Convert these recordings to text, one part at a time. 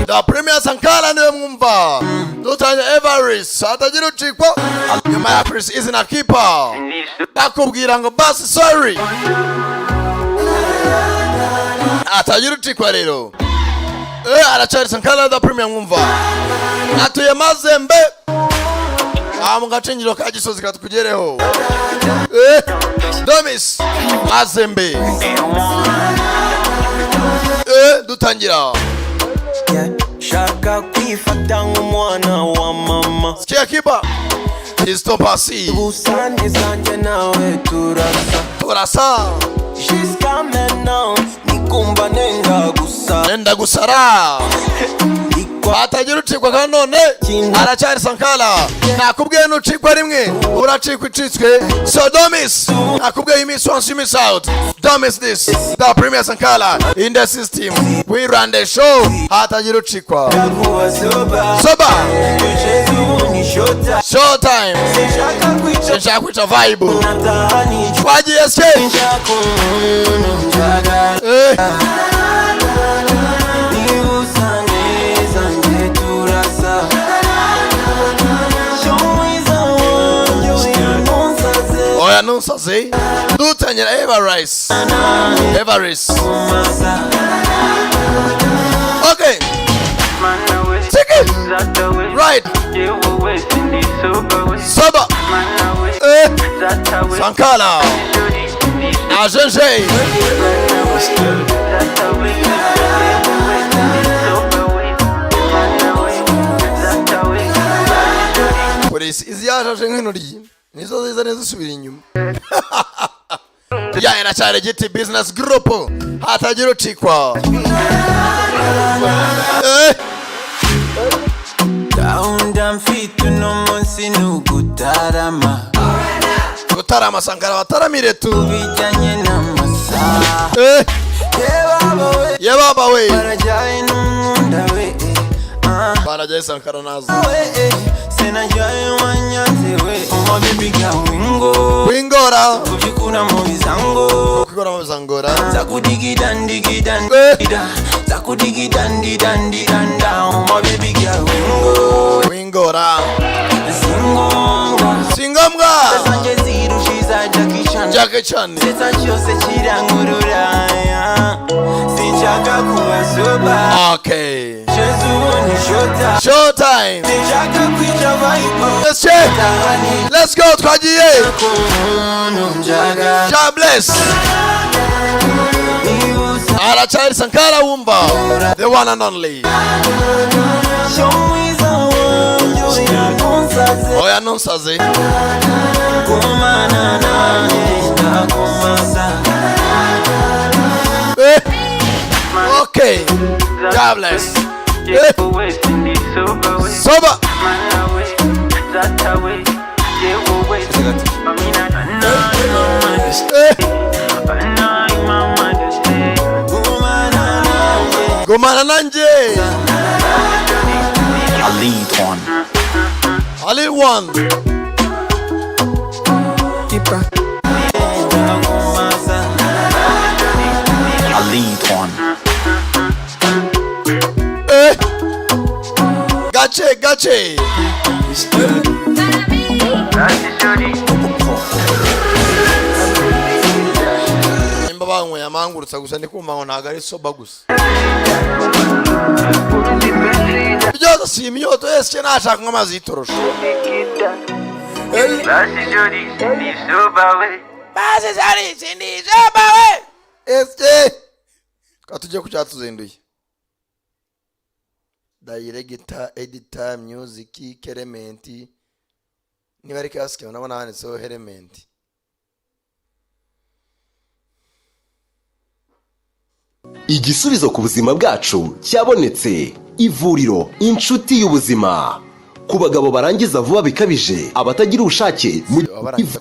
The Premier Sankara niwe mwumva. Dutanye Everest atagira ucikwa. Nyuma ya Chris is na keeper. Bakubwira ngo basi sorry. Atagira ucikwa rero. Aracari Sankara The Premier mwumva. Atuye Mazembe. Mugacengiro ka Gisozi katukugereho. Domis Mazembe. Dutangira. Shaka kwifata nk'umwana wa mama. Sikia kiba. Istopasi. Usane zanje nawe turasa. She's coming now. Nikumba nenda gusara. Atagira ucikwa kandi none aracari Sankara. Nakubwiye nucikwa rimwe uracikwa icitswe. So Domis nakubwiye miss once you miss out. Domis this The Premier Sankara in the system. We run the show. Atagira ucikwa. Soba show time. Sinshaka kwica vibe. Twagiye ske. Oya nonsaze. Dutanyira Everest. Okay. Take it. Right. Soba. Sankara. Ajenje. Polisi iziyaje nk'inuri. Nizo ziza nezisubira inyuma. Ya iracari GT Business Group. Hatagira ucikwa. Down fit no munsi nugutarama. Gutarama Sankara bataramire tu. Bijanye n'amasaha. Ye baba we. Barajaye n'umunda we. Barajaye Sankara nazo. Senajaye wanyanze we. My baby girl Wingora. Kujikuna mu bizango. Kukora mu bizangora. Zakudigi dandi. Zakudigi dandi danda. My baby girl Wingora. Singomga. Sanje zirushiza Jackie Chan. Seta cyose kirangurura. Sinshaka kuba soba. Okay. Show time. Sinshaka kwica vibe. Let's check. Let's go twagiye. God bless. Aracari Sankara wumva. The one and only. Oya nonsaze. Okay. God bless. Soba. Gumana nanje. Ali one. Keeper. Gache. Nimba banywe yamangurutsa gusa ndikumva ngo ntago ari soba gusa. Byoza si imyoto yese nashaka nk'amazi yitorosha. Basi sindi soba we. Este. Katuje kucyatuzenduye. Director, editor, music, element. Niba ari kasike unabona handitseho element. Igisubizo ku buzima bwacu cyabonetse. Ivuriro inshuti y'ubuzima. Ku bagabo barangiza vuba bikabije, abatagira ubushake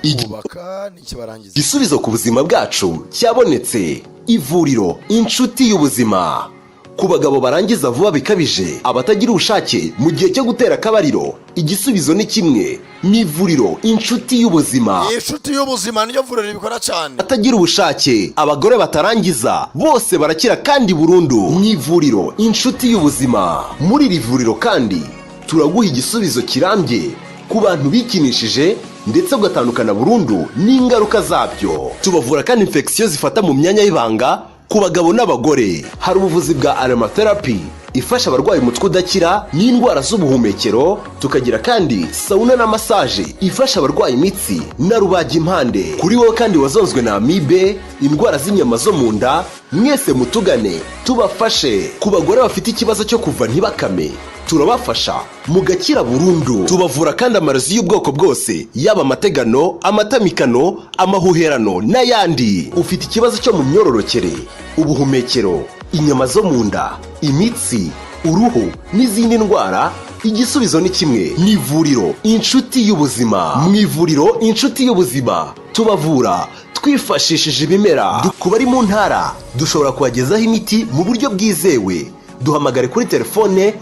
igisubizo ku buzima bwacu cyabonetse. Ivuriro inshuti y'ubuzima. Ku bagabo barangiza vuba bikabije, abatagira ubushake mu gihe cyo gutera akabariro, igisubizo ni kimwe, ni ivuriro inshuti y'ubuzima. Inshuti y'ubuzima niyo vuriro bikora cyane. Atagira ubushake, abagore batarangiza, bose barakira kandi burundu mu ivuriro inshuti y'ubuzima. Muri iri vuriro kandi turaguha igisubizo kirambye ku bantu bikinishije ndetse ugatandukana burundu n'ingaruka zabyo. Tubavura kandi infection zifata mu myanya y'ibanga ku bagabo n'abagore. Hari ubuvuzi bwa aromatherapy ifasha abarwayi umutwe udakira n'indwara z'ubuhumekero. Tukagira kandi sauna na massage ifasha abarwayi imitsi na rubagimpande. Kuri wowe kandi wazonzwe na amibe, indwara z'inyama zo mu nda, mwese mutugane tubafashe. Ku bagore bafite ikibazo cyo kuva ntibakame, turabafasha mugakira burundu. Tubavura kandi amarozi y'ubwoko bwose, yaba amategano, amatamikano, amahuherano n'ayandi. Ufite ikibazo cyo mu myororokere, ubuhumekero, inyama zo mu nda, imitsi, uruhu n'izindi ndwara, igisubizo ni kimwe, ni ivuriro inshuti y'ubuzima. Mu ivuriro inshuti y'ubuzima tubavura twifashishije ibimera. Ku bari mu ntara dushobora kubagezaho imiti mu buryo bwizewe. Duhamagare kuri telefone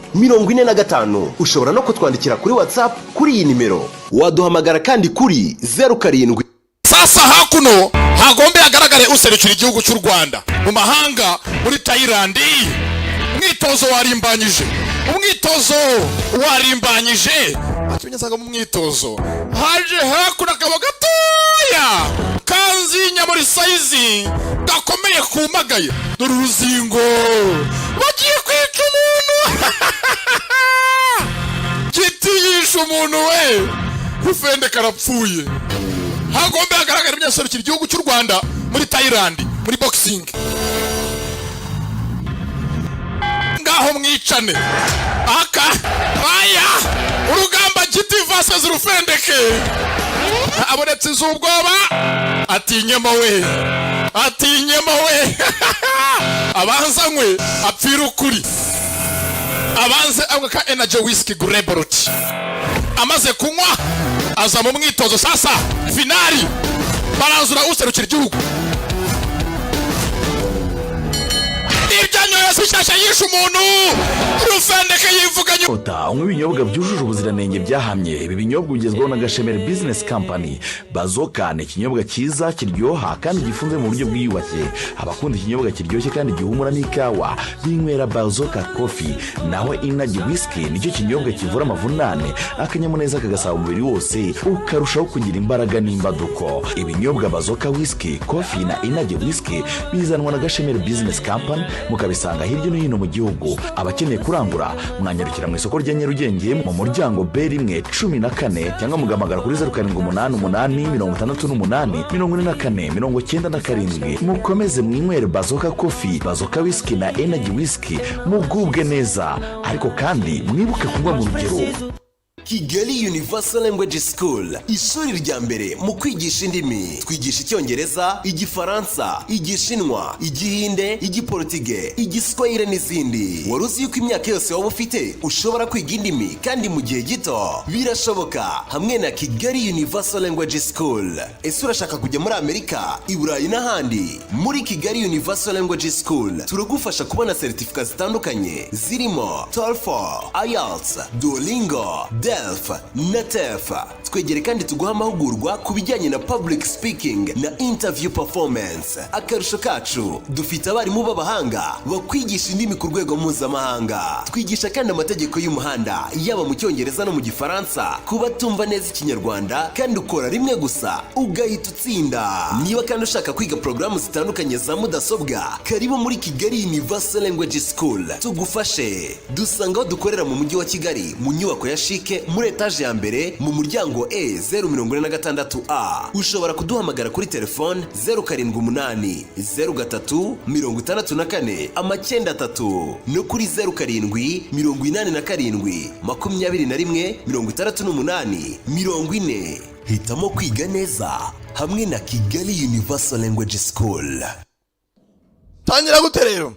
0788450245. Ushobora no kutwandikira kuri WhatsApp kuri iyi nimero. Waduhamagara kandi kuri 07. Sasa hakuno hagombe hagaragare userukira igihugu cy'u Rwanda mu mahanga, muri Thailand. Umwitozo warimbanyije atunyasanga mu mwitozo haje hakuno akaba gatoya kanzinya muri saizi gakomeye kumagaye n'uruzingo bagiye kwica umuntu. Giti yishe umuntu we, ufende karapfuye. Hagombe hagaragara imyaserukira igihugu cy'u Rwanda muri Thailand muri boxing. Ngaho mwicane aka aya urugamba Giti vs Rufendeke. Abonetse izubwoba atinyemo we abanzanywe apfira ukuri. Abanze ka energy whisky Greborot amaze kunywa aza mu mwitozo. Sasa finali baranzura userukira igihugu. Ibyanyoye shyashya yishe umuntu, Rufendeke yivuganye. Unywa ibinyobwa byujuje ubuziranenge byahamye. Ibi binyobwa ugezweho na Gashemeri Business Company. Bazoka ni ikinyobwa cyiza kiryoha kandi gifunze mu buryo bwiyubashye. Abakunda ikinyobwa kiryoshye kandi gihumura n'ikawa binywera Bazoka Coffee. Naho Energy Whisky nicyo kinyobwa kivura amavunane, akanyamuneza kagasaba umubiri wose, ukarushaho kugira imbaraga n'imbaduko. Ibinyobwa Bazoka Whisky, Coffee na Energy Whisky bizanwa na Gashemeri Business Company, mukabisanga hirya no hino mu gihugu. Abakeneye kurangura mwanyarukira mu isoko rya Nyarugenge mu muryango B114 cyangwa mugamagara kuri 0788584497. Mukomeze mwinywere Bazoka Coffee, Bazoka Whisky na Energy Whisky mugubwe neza, ariko kandi mwibuke kunywa mu rugero. Kigali Universal Language School, ishuri rya mbere mu kwigisha indimi. Twigisha Icyongereza, Igifaransa, Igishinwa, Igihinde, Igiportuge, Igiswahili n'izindi. Wari uzi yuko imyaka yose waba ufite ushobora kwiga indimi kandi mu gihe gito? Birashoboka hamwe na Kigali Universal Language School. Ese urashaka kujya muri Amerika, i Burayi n'ahandi? Muri Kigali Universal Language School turagufasha kubona certificate zitandukanye zirimo TOEFL, IELTS, Duolingo, DELF na TEF. Twegere kandi tuguha amahugurwa ku bijyanye na public speaking na interview performance. Akarusho kacu dufite abarimu b'abahanga bakwigisha indimi ku rwego mpuzamahanga. Twigisha kandi amategeko y'umuhanda yaba mu Cyongereza no mu Gifaransa ku batumva neza Ikinyarwanda, kandi ukora rimwe gusa ugahita utsinda. Niba kandi ushaka kwiga porogaramu zitandukanye za mudasobwa, karibu muri Kigali Universal Language School tugufashe. Dusanga aho dukorera mu mujyi wa Kigali mu nyubako ya Shike muri etaje ya mbere mu muryango E046A. Ushobora kuduhamagara kuri telefone 0783639493 no kuri 0787216840. Hitamo kwiga neza hamwe na Kigali Universal Language School. Tangira gute rero?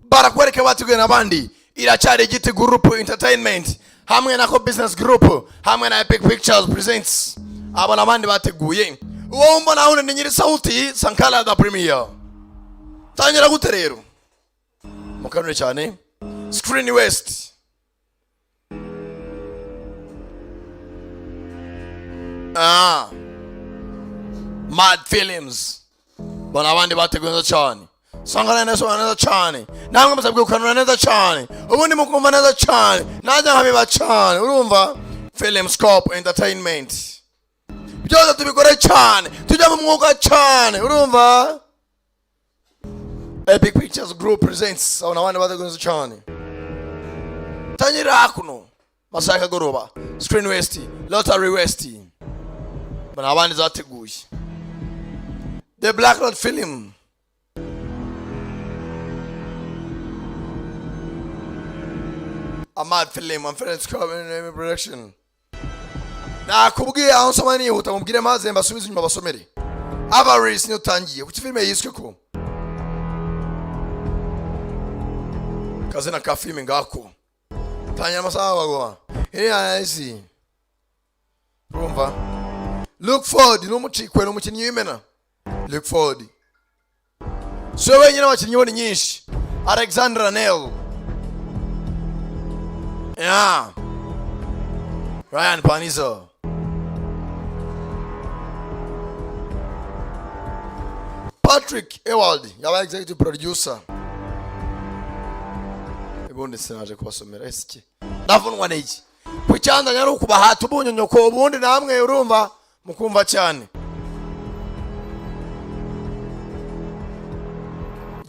Barakwereka batuguye n'abandi. Iracyari Giti Group Entertainment hamwe na Co Business Group hamwe na Epic Pictures Presents. Aba n'abandi bateguye. Uwo mbona hone ni nyiri sauti Sankara da Premier. Tangira gute rero? mukanure cyane. Screen West. Mad Films. Bona abandi bateguye neza cyane. Sangana neza cyane. Namwe musabwe gukanura neza cyane. Ubundi mukumva neza cyane. Najya nkabiba cyane. Urumva? Filmscope Entertainment. Byose tubikore cyane. Tujya mu mwuga cyane. Urumva? Epic Pictures Group presents. Abona abandi bateguye neza cyane. Tangira kuno. Masaka Goroba. Screen West. Lottery West. Bona abandi zateguye. The Black Road Film. A Mad Film. I'm Ferenc Coven Production. Nakubwiye aho nsoma nihuta mubwire maze mbasubize inyuma basomere. Avarice niyo tangiye. Kuki filime yiswe ko? Kazina ka filime ngako. Tanya masaha bagwa. Isi. Urumva? Look Ford n'umucikwe n'umukinnyi w'imena. Look Ford. So wenyine abakinnyi boni nyinshi. Alexandra Nell. Yeah. Ryan Panizo. Patrick Ewald yaba executive producer. Ubundi sinaje kubasomera esiki. Ndavunwa n'iki. Kucyanda nyari ukubahata ubunyonyoko ubundi namwe urumva mukumva cyane.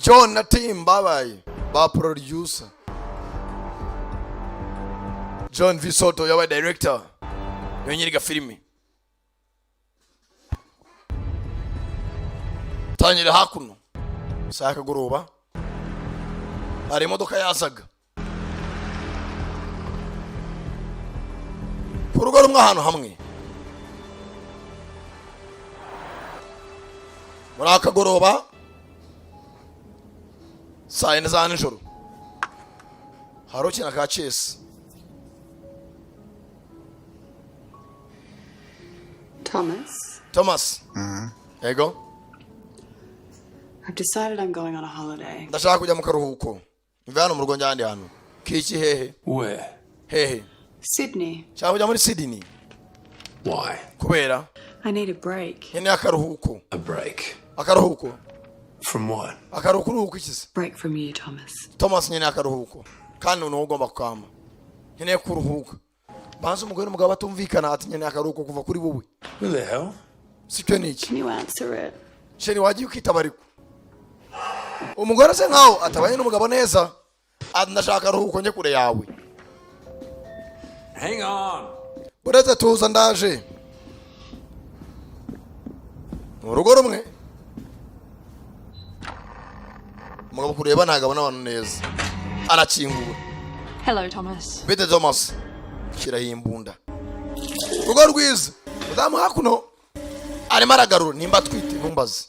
John na team babaye ba producer. John V. Soto yabaye director. Yonyiriga filimi. Tanyira hakuno. Saka Goroba. Hari imodoka yazaga. Kurugo rumwe ahantu hamwe. Muri akagoroba. Saa yine za nijoro. Hari ukina ka chess. Thomas. There you go. I've decided I'm going on a holiday. Ndashaka kujya mu karuhuko. Mve hano mu rugo njyandi hano. Kiki hehe? Where? Hehe. Sydney. Shaka kujya muri Sydney. Why? Kubera I need a break. nyene akaruhuko. A break. Akaruhuko. From what? Akaruhuko ikisi. Break from you, Thomas. Thomas nyene akaruhuko. Kandi uno ugomba kukama. Nyene kuruhuka. Banza umugore n'umugabo batumvikana ati nyene akaruhuko kuva kuri wowe. Who the hell? Sitwe niki? Can you answer it? Sheri wagiye ukitabariko. Umugore se nkaho atabanye n'umugabo neza. Ndashaka akaruhuko nje kure yawe. Hang on. Buretse tuza ndaje. Mu rugo rumwe. Umugabo kureba ntagabo n'abantu neza. Arakingura. Hello, Thomas. Bite Thomas. Shiraho imbunda. Rugo rwiza. Mudamu hakuno. Arimo aragarura nimba twite ntumbaze.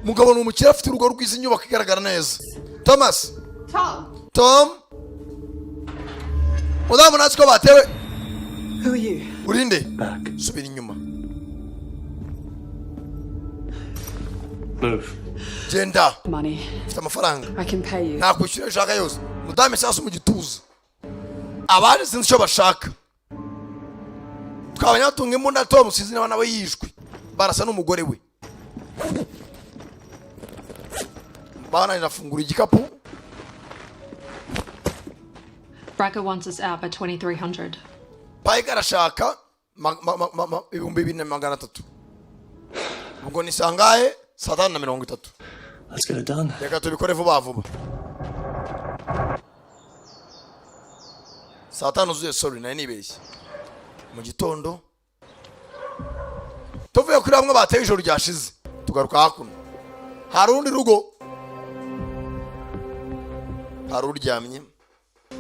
Mugabo n'umukira afite urugo rwiza inyubako igaragara neza. Thomas. Tom. Mudamu natwe ko batewe. Who are you? Urinde. Back. Subira inyuma. Move. Genda. Money. Mfite amafaranga. I can pay you. Nakwishyura ushaka yose. Mudamu sasa mu gituza. Abari sinzi icyo bashaka. Twabanyatunga imbunda Tom sinzi nawe nawe yishwe. Barasa n'umugore we. Bana inafungura igikapu. Bracker wants us out by 2300. Pike arashaka ibihumbi 4,300. Ubwo ni sangahe? 5:30. Let's get it done. Reka tubikore vuba vuba. 5:00 zuye sorry nari nibeshye. Mu gitondo tuvuye kuri bamwe bateye ijoro ryashize tugaruka hakuno. Hari urundi rugo. Hari uryamye.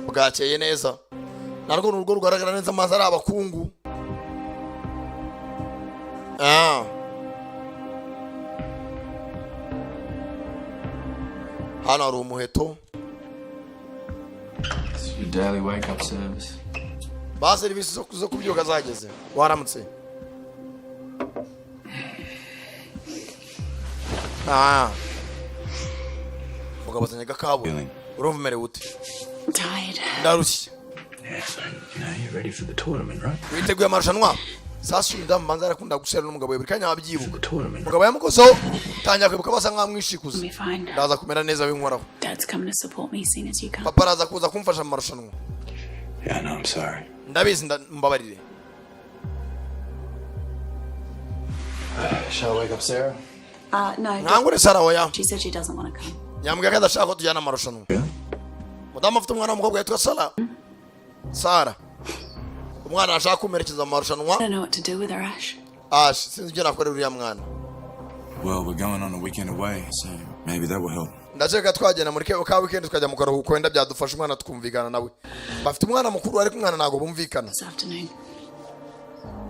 Bwakeye neza. Narwo n'urugo rugaragara neza amazi ari abakungu. Hano hari umuheto. Your daily wake up service. Ba serivisi zo kubyuka zageze. Waramutse. mugabo zanye gakabo urumva umerewe ute? Tired. Ndarushye. Yeah, so you're ready for the tournament, right? Witeguye amarushanwa? Sasa umudamu banza arakunda gusera n'umugabo we buri kanya wabyibuka. Tournament. Umugabo yamukozeho tangira kwibuka basa nkamwishikuza. Be fine. Ndaza kumera neza winkoraho. Dad's coming to support me as soon as you come. Papa araza kuza kumfasha mu marushanwa. Yeah, no, I'm sorry. Ndabizi mbabarire. Shall I wake up Sarah? No. Nangure Sara oya. She said she doesn't want to come. Nyambwa ko adashaka ko tujyana amarushanwa. Mudamu afite umwana w'umukobwa yitwa Sara. Sara. Umwana ashaka kumerekeza amarushanwa. I don't know what to do with her, Ash. Ash, sinzi ibyo nakorera uriya mwana. Well, we're going on a weekend away, so maybe that will help. Ndashaka twagenda muri ka weekend tukajya mu karuhuko wenda byadufasha umwana tukumvikana nawe. Bafite umwana mukuru ariko umwana ntago bumvikana. This afternoon.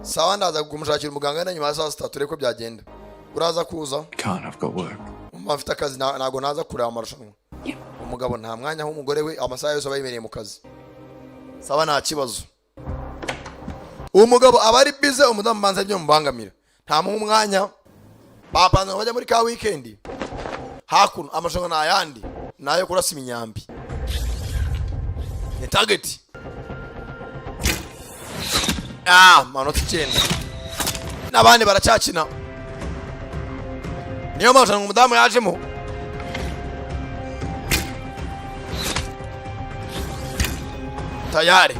Sawa ndaza kumushakira umuganga na nyuma ya saa sita tureko byagenda. Uraza kuza? Can't, I've got work. Mfite akazi ntago naza kureba amarushanwa. Yeah. Umugabo nta mwanya w'umugore we amasaha yose abayimereye mu kazi. Sawa nta kibazo. Umugabo abari bize umudamu banza byo mubangamira. Nta mu mwanya. Bapanze bajya muri ka weekend. Hakuno amarushanwa n'ayandi nayo kurasa iminyambi. Ni target. Manota 9. Nabandi baracyakina. Niyo marushanwa umudamu yajemo. Tayari.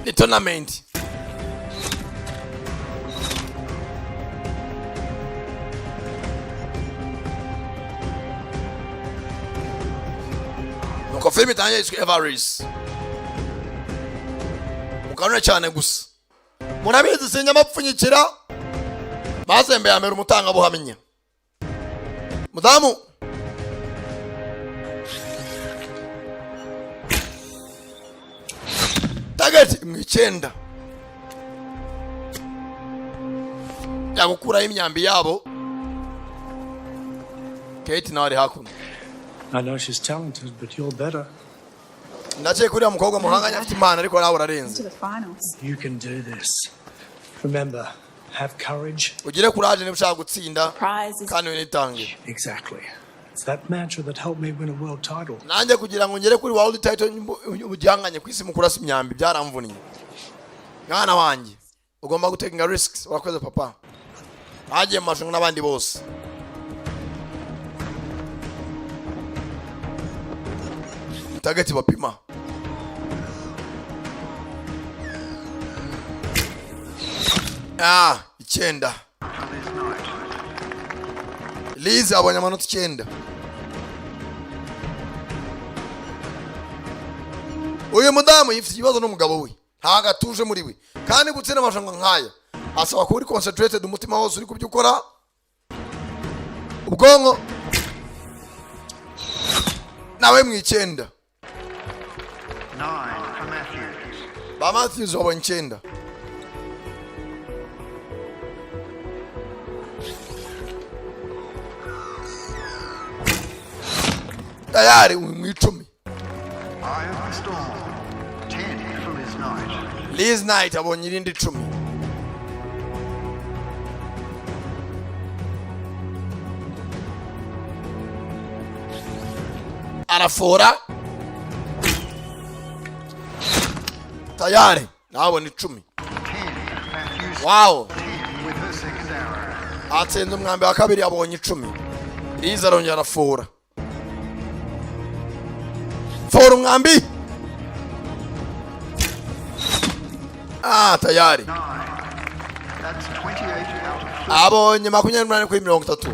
Ni tournament. Nuko filime itangiye yitwa Everest. Mukanure cyane gusa. Murabizi sinyamapfunyikira. Bazembe yamera umutanga buhamenya. Mudamu. Target mw'icyenda. Yagukuraho imyambi yabo. Kate nawe ari hakuno. I know she's talented, but you're better. Ndaciye kuri ya mukobwa muhanganye afite imana ariko nawe urarenze. You can do this. Remember, have courage. Ugire courage niba ushaka gutsinda kandi winitange. Exactly. It's that mantra that helped me win a world title. Nanjye kugira ngo ngere kuri world title ubujyanganye ku isi mu kurasa imyambi byaramvuniye. Mwana wanjye ugomba guteka risks urakoze papa. Hagiye mu marushanwa n'abandi bose. Target bapima. Icyenda. Liza abonye amanota 9. Uyu mudamu yifite ikibazo n'umugabo we. Ntago atuje muri we. Kandi gutsinda amarushanwa nkaya asaba kuba uri concentrated umutima wose uri kubyo ukora. Ubwonko nawe mu 9. Ba Matthews wabonye 9. Tayari mu 10. Liz Knight abonye irindi 10. Arafora. Tayari nabona 10. Wow. Atsinda umwambi wa kabiri abonye 10. Liz arongera arafora. Fora umwambi. Tayari. Abonye 28 kuri 30.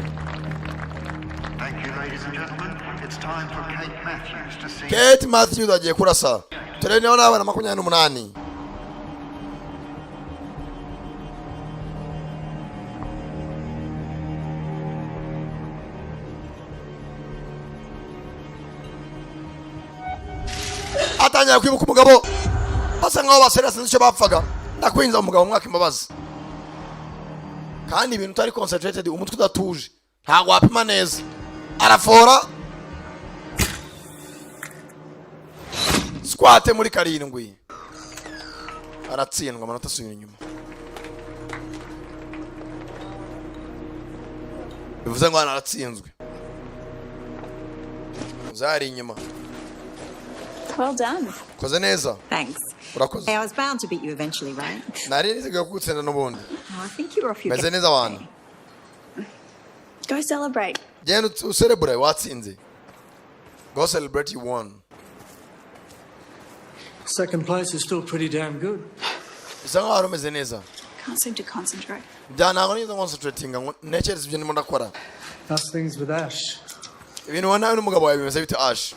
Kate Matthews agiye kurasa. Turene ona abana 28. Atanya kwibuka umugabo. Basa nkaho basera sinzi icyo bapfaga. Ndakwinza umugabo mwaka imbabazi. Kandi ibintu utari concentrated umutwe udatuje. Ntago wapima neza. Arafora. Squat muri 7. Aratsindwa amanota asubira inyuma. bivuze ngo naratsinzwe uzari inyuma. Well done. Koze neza. Thanks. Urakoze. Hey, I was bound to beat you eventually, right? Nari nizega kugutsinda n'ubundi. Oh, I think you're off your Meze neza wana. Go celebrate. Genda celebrate watsinze. Go celebrate you won. Second place is still pretty damn good. Bisa nkaho wari umeze neza. Can't seem to concentrate. Ntabwo nizo concentrating ngo ntekereza ibyo ndimo ndakora. How's things with Ash? Ibintu wana n'umugabo wawe bimeze bite Ash?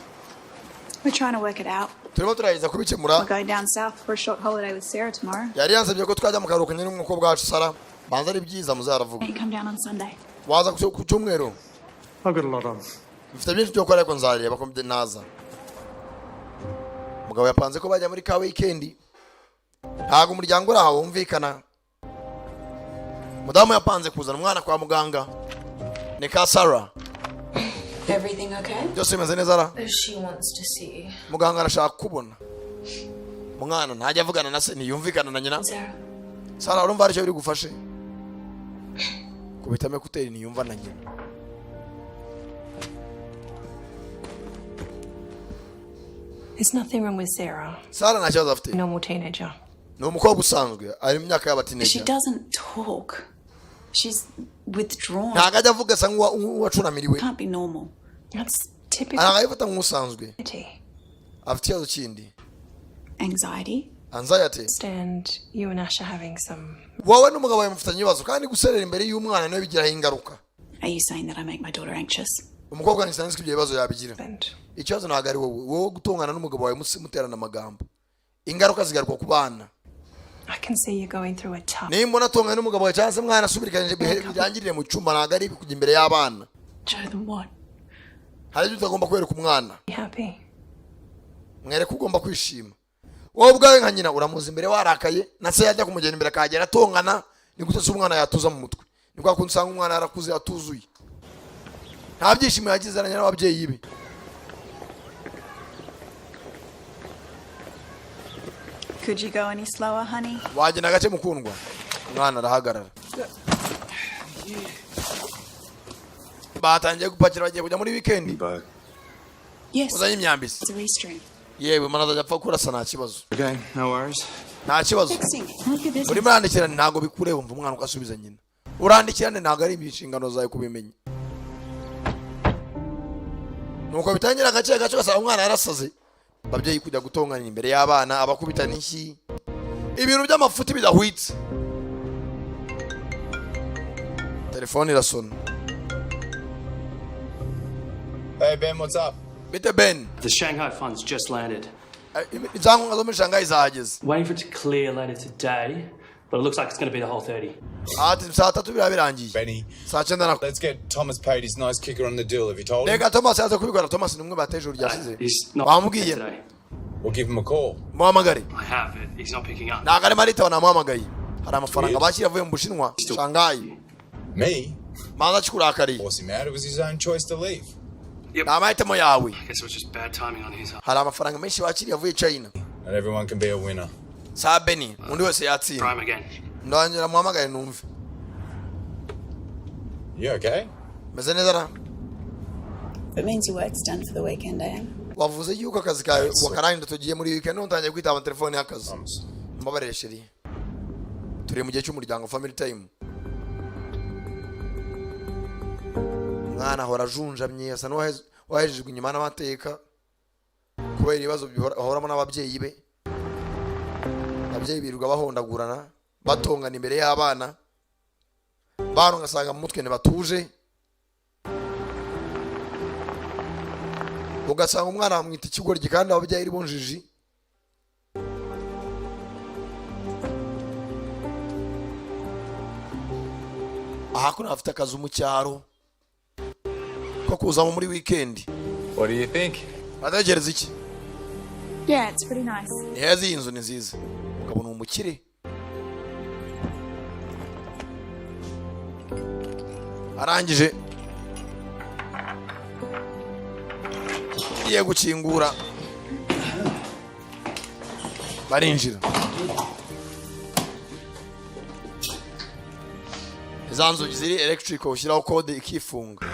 We're trying to work it out. Turimo turageza kubikemura. We're going down south for a short holiday with Sarah tomorrow. Yari yansabye ko twajya mu karuhuko nyine n'umukobwa wacu Sara. Banza ari byiza muzaravuga. You come down on Sunday. Waza ku cyumweru. I've got a lot on. Mfite byinshi byo gukora ariko nzareba ko naza. Mugabo yapanze ko bajya muri ka weekend. Ntago umuryango uraho wumvikana. Mudamu yapanze kuzana umwana kwa muganga. Ni ka Sarah. Everything okay? Byose bimeze neza ra? She wants to see. Muganga arashaka kubona. Umwana ntajya avugana na se niyumvikana na nyina. Sarah urumva aricyo biri gufashe. Kubitame kuteri niyumva na nyina. There's nothing wrong with Sarah. Sarah nta kibazo afite. Normal teenager. Ni umukobwa usanzwe ari mu myaka She y'abateenager. doesn't talk. She's withdrawn. Ntago ajya avuga asa nk'uwacunamiriwe. Can't be normal. That's typical. Aragayifata nk'usanzwe. Afite ikibazo kindi. Anxiety. Anxiety. Stand. You and Ash are having some. Wowe n'umugabo wawe mufitanye ibibazo kandi guserera imbere y'umwana niwe bigiraho ingaruka. Are you saying that I make my daughter anxious? Umukobwa ni sanzwe ibyo bibazo yabigira. Ikibazo ntago ari wowe gutongana n'umugabo wawe muterana amagambo. Ingaruka zigaruka ku bana. I can see you going through a tough. Nimba natongana n'umugabo wawe cyangwa se mwana asubirikanye birangirire mu cyumba ntago ari kujya imbere y'abana. Show them what? Hari ibyo utagomba kwereka umwana. Happy. Mwereka ugomba kwishima. Wowe ubwawe nka nyina uramuza imbere warakaye na se yajya kumugenda imbere akagera atongana ni gute se umwana yatuza mu mutwe. Ni kwa kunsanga umwana yarakuze atuzuye. Nta byishimo yagize aranya n'ababyeyi be. Could you go any slower, honey? Wagenda gace mukundwa. Umwana arahagarara. Batangiye gupakira bagiye kujya muri weekend. Yes. Uzanye imyambisi. It's a restream. Yewe mana azajya apfa kurasa nta kibazo. Okay, no worries. Nta kibazo. Look at this. Uri murandikirane ntago bikure wumva umwana ukasubiza nyina. Urandikirane ntago ari ibishingano zawe kubimenya. Nuko bitangira gace gasa umwana yarasaze. Babyeyi kujya gutongana imbere y'abana abakubita n'iki. Ibintu by'amafuti bidahwitse. Telefone irasona. Hey Ben, what's up? Bite Ben. The Shanghai funds just landed. Izango zo muri Shanghai zahageze. Waiting for it to clear later today, but it looks like it's going to be the whole 30. Saa 3 birabirangiye. Benny. Saa 9 nako. Let's get Thomas paid his nice kicker on the deal. Have you told him? Reka Thomas yaza kubikora. Thomas ni umwe bateje uryasize. He's not Wamubwiye. today. We'll give him a call. Muhamagare. I have it. He's not picking up. Ntago arimo aritaba namuhamagaye. Hari amafaranga bashyira avuye mu Bushinwa. Shanghai. Me? Manza kikurakariye. Force him out. It was his own choice to leave. Yep. Ni amahitamo yawe. I guess it was just bad timing on his part. Hari amafaranga menshi bakiriye avuye China. Not everyone can be a winner. Saa Benny, undi wese yatsinda. Try him again. Ndongera muhamagare numve. You okay? Meze neza ra? It means your work's done for the weekend, eh? Wavuze yuko akazi kawe wakaranga tugiye muri weekend ntangiye kwitaba telefone y'akazi. Mbabarire sheri. Turi mu gihe cy'umuryango family time. Mwana hora junjamye asa n'uwahejejwe inyuma n'amateka kubera ibibazo bahoramo n'ababyeyi be. Ababyeyi birirwa bahondagurana batongana imbere y'abana. Bano ngasanga mu mutwe ntibatuje. Ugasanga umwana amwita ikigoryi kandi ababyeyi ari bonjiji. Aha kuna afite akazi mu cyaro ko kuzamo muri weekend. What do you think? Ategereza iki? Yeah, it's pretty nice. Ni heza iyi nzu ni nziza. Ukabona umukire. Arangije igiye gukingura barinjira. za nzugi ziri electric ushyiraho code ikifunga.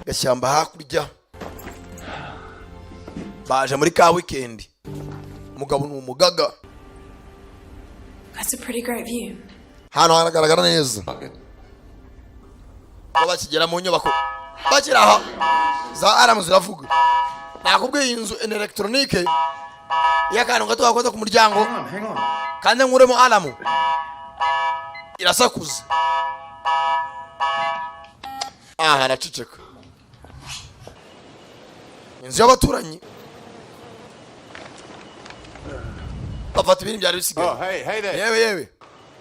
Gashyamba hakurya baje muri ka weekend. Umugabo ni umugaga. That's a pretty great view. Hano haragaragara neza. Bakigera mu nyubako bakiraha za alarm ziravuga. Nakubwiye inzu en electronique yakantu gato gakoze ku muryango. Hang on. Kandi nkuremo alarm irasakuza. Haraceceka. Inzu y'abaturanyi bafata ibintu byari bisigaye. Oh, hey there. Yewe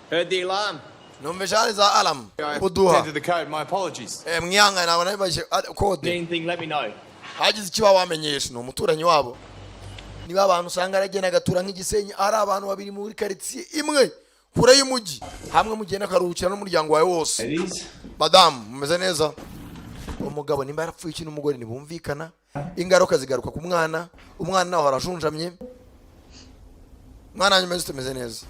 Heard the alarm. numve jari za alarm I kuduha. entered the code. My apologies. Mwihangane nabona bibaje code. Anything, let me know. Hagize ikiba wamenyesha no umuturanyi wabo. Niba abantu usanga aragenda agatura nk'igisenyi ari abantu babiri muri quartier imwe kure y'umugi hamwe mugenda karuhukira n'umuryango wawe wose. Madam mumeze neza. Umugabo nimba yarapfuye iki n'umugore nibumvikana ingaruka zigaruka ku mwana. Umwana naho arashunjamye. Mwana nyuma zitemeze neza.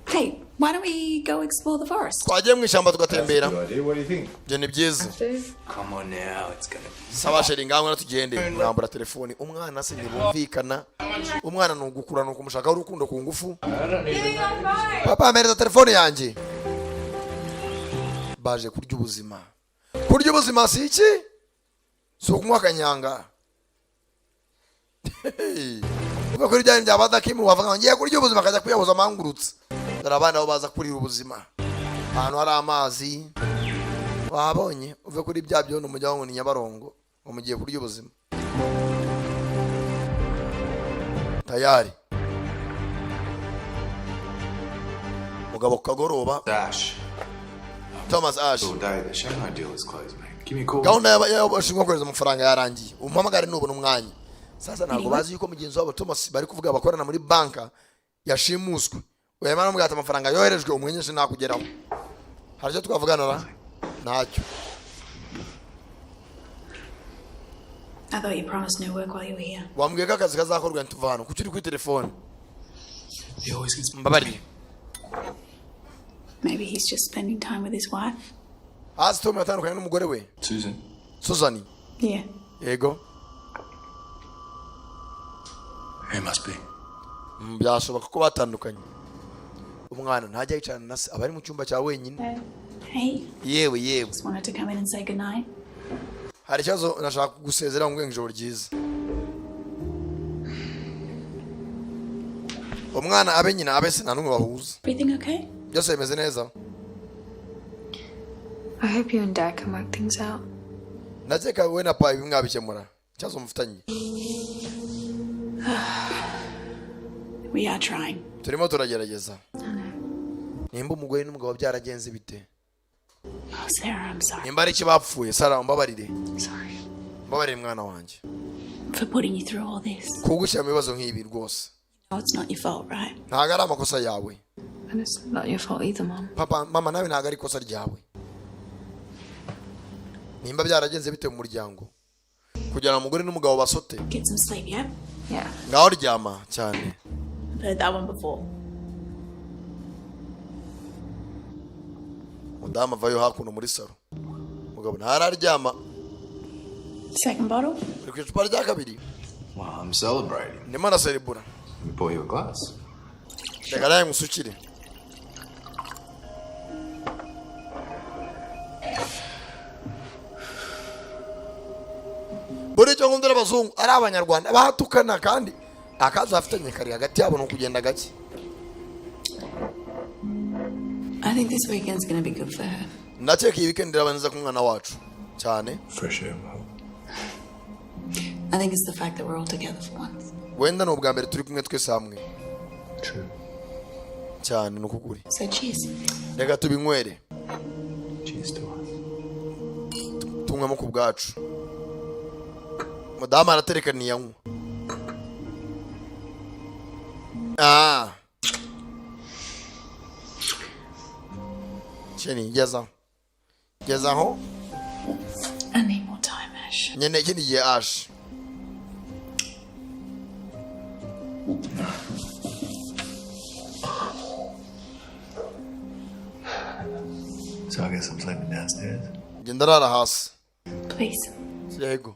Hey, why don't we go explore the forest? Twagiye mu ishyamba tugatembera. What do you think? Je ni byiza. Come on now, it's gonna be. Saba sheri ngangwa natugende murambura telefoni. Umwana se nibumvikana. Umwana nugukura nuko mushaka urukundo ku ngufu. Papa amereza telefoni yanjye. Baje kurya ubuzima. Kurya ubuzima si iki? So kunywa kanyanga. Uko kuri byari byabadakimu wavuga ngiye kurya ubuzima kaza kuyabuza mangurutse. Dara abana bo baza kurira ubuzima. Ahantu hari amazi. Wabonye uve kuri bya byo no mujyaho ni Nyabarongo umugiye kurya ubuzima. Tayari. Mugabo kagoroba. Dash. Thomas Ash. So, Dave, the Shanghai deal is closed, man. Give me a call. Gahunda y'abashinzwe kohereza amafaranga yarangiye. Umpamagare nubona umwanya. Sasa ntabwo bazi yuko mugenzi wabo Thomas bari kuvuga abakorana muri banka yashimuswe. Wemana mugata amafaranga yoherejwe umwenyeshe nakugeraho. Haricyo twavugana ra? Ntacyo. I thought you promised no work while you were here. Wambwiye ko akazi kazakorwa ntuva hano. Kuki uri kuri telefone? He always gets Mbabarire. Maybe he's just spending time with his wife. Azi Tom yatandukanye n'umugore we. Susan. Susan. Yeah. Yego. It must be. Byashoboka ko batandukanye. Umwana ntajya yicarana na se abari mu cyumba cya wenyine. Hey. Yewe. Just wanted to come in and say goodnight. Hari cyazo nashaka kugusezera ngo ijoro ryiza. Umwana abe nyina abe se nanumwe bahuza. Everything okay? Byose bimeze neza. I hope you and Dad can work things out. Nateka we na pa mwabikemura. Cyazo mufitanye. We are trying. Turimo turagerageza. Nimba umugore n'umugabo byaragenze bite? Oh, Sarah, I'm sorry. Nimba ari kibapfuye Sara mbabarire. Sorry. Mbabarire mwana wanjye. For putting you through all this. Kugushyira mu bibazo nk'ibi rwose. No, it's not your fault, right? Ntago ari amakosa yawe. And it's not your fault either, Mom. Papa, mama nawe ntago ari ikosa ryawe. Nimba byaragenze bite mu muryango? Kujyana umugore n'umugabo basote. Get some sleep, yeah? Yeah. Ngaho ryama cyane. I've heard that one before. Mudama vayo hakuno muri saro. Mugabo ntararyama. Second bottle? Uri ku icupa rya kabiri. Well, I'm celebrating. Ndimo na celebra. Let me pour you a glass. Reka nawe musukire. Buri cyo ngundira abazungu ari abanyarwanda batukana kandi akaza afitanye kari hagati yabo no kugenda gake. I think this weekend's gonna be good for her. Ndakeka iyi weekend irabanza ku mwana wacu cyane. Fresh air, Mom. I think it's the fact that we're all together for once. Wenda no bwa mbere turi kumwe twese hamwe. True. Cyane no kukuri. So cheers. Reka tubinywere. Cheers to us. Tumwe mu ku bwacu. Madama aratereka niyanywa. Cheni geza. Geza ho? I need more time, Ash. Nyene kini ye Ash. So I guess I'm sleeping downstairs. Genda rara hasi. Please. Yego.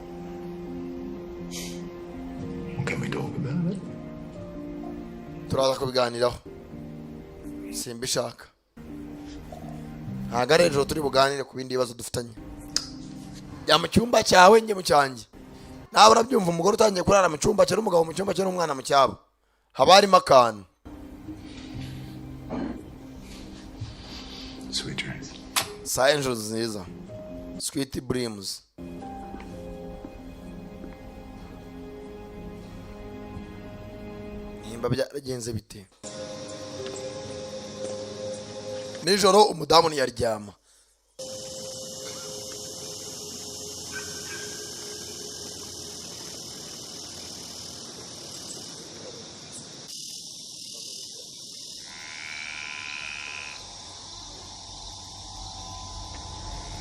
Can we talk about it? Turaza kubiganiraho. Simbishaka. Ntago ari ejo turi buganire ku bindi bibazo dufitanye. Jya mu cyumba cyawe njye mu cyanjye. Nawe urabyumva umugore utangiye kurara mu cyumba cye n'umugabo mu cyumba cye n'umwana mu cyabo. Haba harimo akantu. Sweet dreams. Angels nziza. Sweet dreams. Nimba byaragenze bite? Nijoro umudamu ntiyaryama.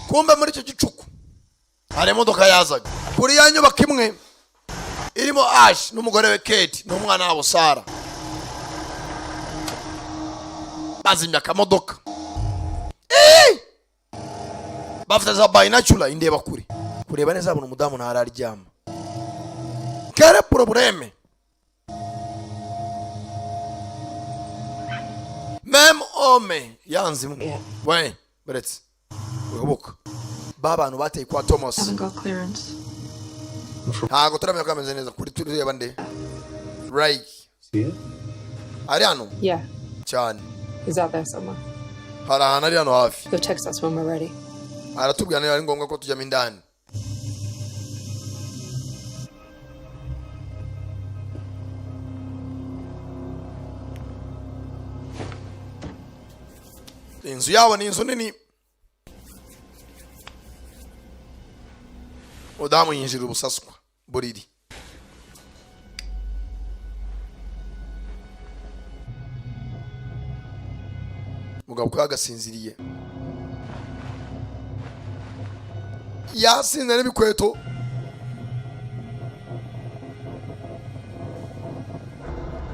Kumbe muri icyo gicuku hari imodoka yazaga kuri ya nyubako imwe irimo Ash n'umugore we Kate n'umwana wabo Sara. Bazimya akamodoka. Bafite za binocular indeba kure. Kureba neza abona umudamu ntararyama. Kare probleme. Même homme yanzimwe. Ouais, beretse. Urubuka. Baba bateye kwa Thomas. Haven't got clearance. Ntago turamenya ko ameze neza kuri turi yabande. Right. See? Ari hano? Yeah. Cyane. He's out there somewhere. Hari ahantu ari hano hafi. He'll text us when we're ready. Aratubwira niba ari ngombwa ko tujya indani. Inzu yabo ni inzu nini. Udamu yinjira ubusaswa buriri. Mugabo kwagasinziriye. Yasinze n'ibikweto.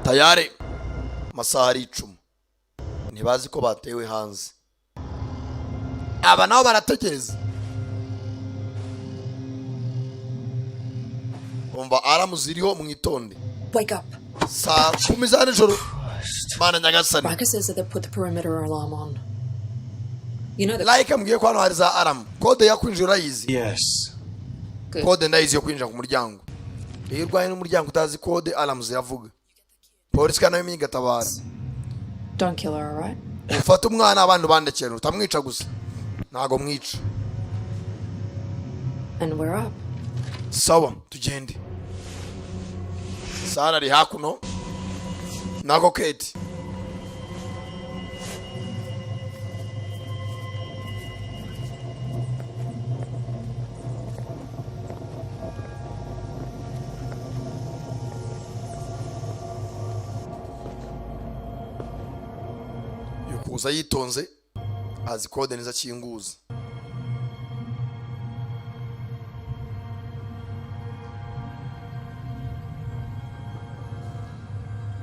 Tayari masaha 10. Ntibazi ko batewe hanze. Aba nabo baratekereza. Umva aramuziriho mwitonde. Wake up. Saa 10 za nijoro. Mana nyagasani. Riker says that they put the perimeter alarm on. You know that. Like ambwiye ko hano hari za alarm. Code ya kwinjira yizi. Yes. Good. Code ndayizi yo kwinjira ku muryango. Iyo urwaye n'umuryango utazi code alarm ziravuga. Polisi kana yimi gatabara. Don't kill her, all right? Ufata umwana abantu bandekera utamwica gusa. Nago mwica. And we're up. Sawa tugende. Sara ari hakuno. Nako Kate. Yukuza yitonze azi kode neza kinguza.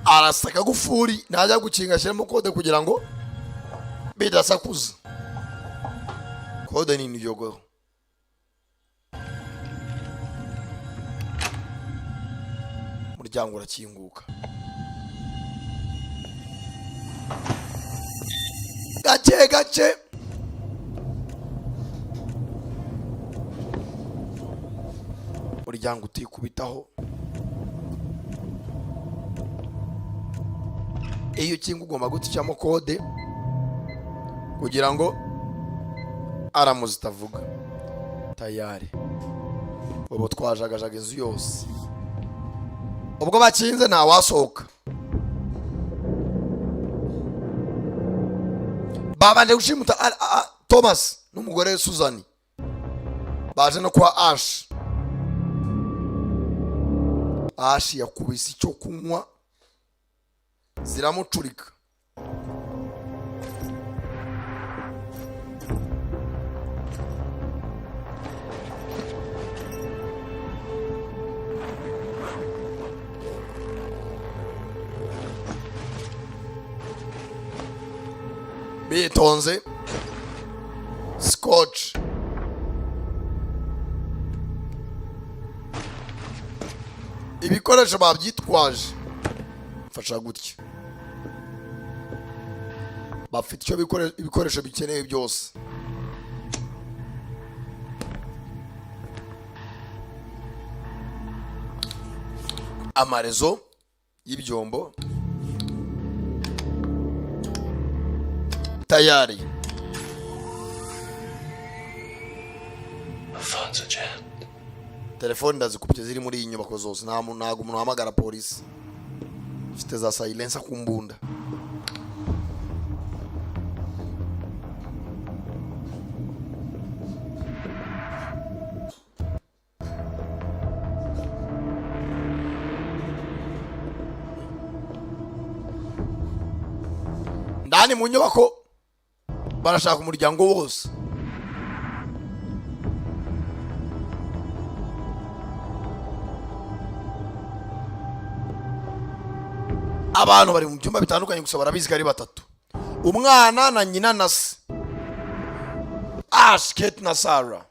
Arasaka gufuri najya gukinga shyiramo kode kugira ngo bidasakuza. Kode ni yogo. Muryango urakinguka. Gace gace. Muryango utikubitaho. Iyo kingu ugomba guticamo kode kugira ngo aramuzi tavuga. Tayari. Bobo twajagajaga inzu yose. Ubwo bakinze nta wasohoka. Babanje gushimuta Thomas n'umugore we Susan. Baje no kwa Ash. Ash yakubise icyo kunywa ziramucurika. Bitonze scotch. Ibikoresho babyitwaje fasha gutya, bafite icyo ibikoresho bikeneye byose. Amarezo y'ibyombo tayari. Telefoni ndazikubye ziri muri iyi nyubako zose, ntago umuntu uhamagara polisi. Mfite za silencer ku mbunda. Ndani mu nyubako barashaka umuryango wose. Abantu bari mu byumba bitandukanye gusa barabizi ko ari batatu. Umwana na nyina na se. Ash, Kate na Sarah.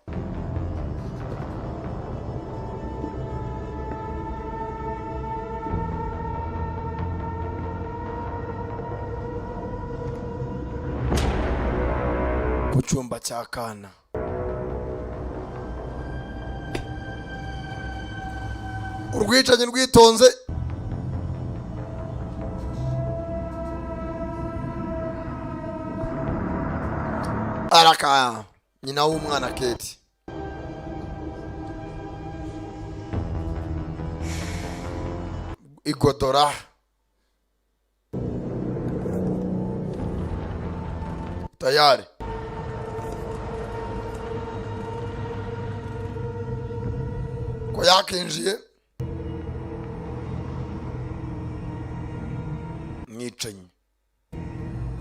Ku cyumba cya Kana. Urwicanye rwitonze. Araka nyina w'umwana Kate. Igodora. Tayari. Ko yakinjiye. Mwicanyi.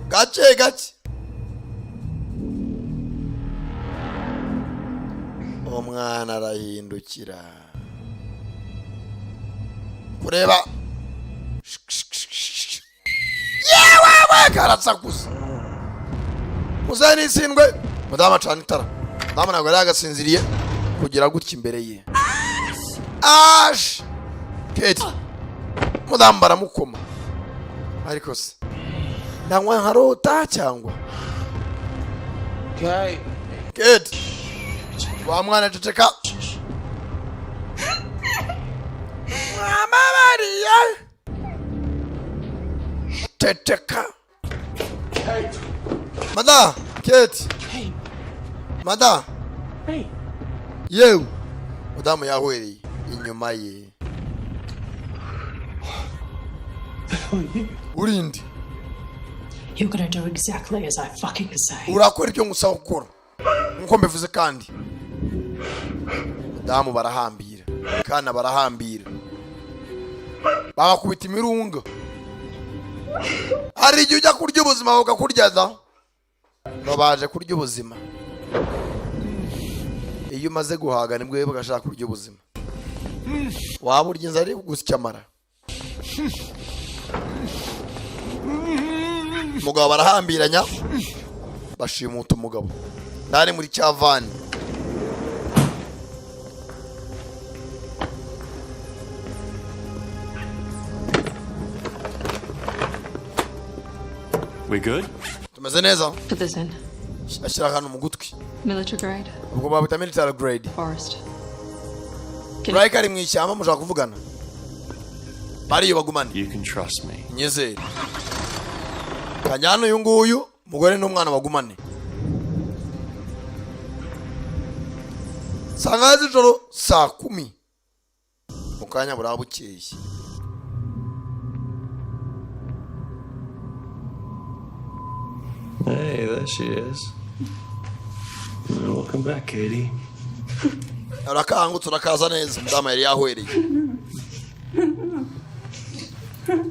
Gake gake. Umwana arahindukira kureba. Yewe karatsakuza. Muzani sindwe mudama cana itara. Mudama ntabwo yari agasinziriye kugira gutya imbere ye. Ash Kate mudama baramukoma ariko se ndanywa nkarota cyangwa Kate wa mwana ceceka. Mama Maria ceceka. Mada Kate. Mada. Hey. Yewe mudamu yahwereye inyuma ye. Urindi. You're gonna do exactly as I fucking say. Urakora ibyo ngusaba gukora nkuko mbivuze kandi. Mudamu barahambira, Kana barahambira, bakubita imirunga. Hari igihe ujya kurya ubuzima bukakuryaza. No baje kurya ubuzima. Iyo umaze guhaga nibwo webwe ugashaka kurya ubuzima. Waba urya inzara ari gusyamara. Mugabo barahambiranya bashimuta umugabo ndari muri cyavani. We good? Tumeze neza. Put this in. Ashyira hano mu gutwi. Military grade. Ubwo babita military grade. Forest. Right ari mu ishyamba mushaka kuvugana. Bari bagumane. You can trust me. Nyeze. Kanyano yunguyu mugore n'umwana bagumane. Sangazi joro saa 10. Mukanya burabukeye. Hey, there she is. Welcome back, Katie. Arakangutse urakaza neza mudama yari yahwereye.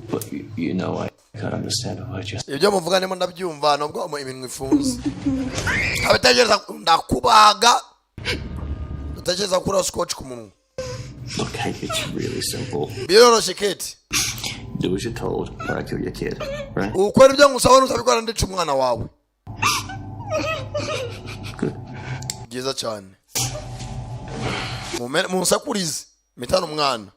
But you know I can't understand a word just. Ibyo muvuganemo ndabyumva nubwo iminwe ifunze. Abategereza ndakubaga. Utategereza kura scotch ku munwa. Okay, it's really simple. Biroroshye Kate. Do as you're told, or I kill your kid, right? Ukora ibyo ngusaba n'utabikora ndica umwana wawe. Good. byiza cyane munsakurize mitana umwana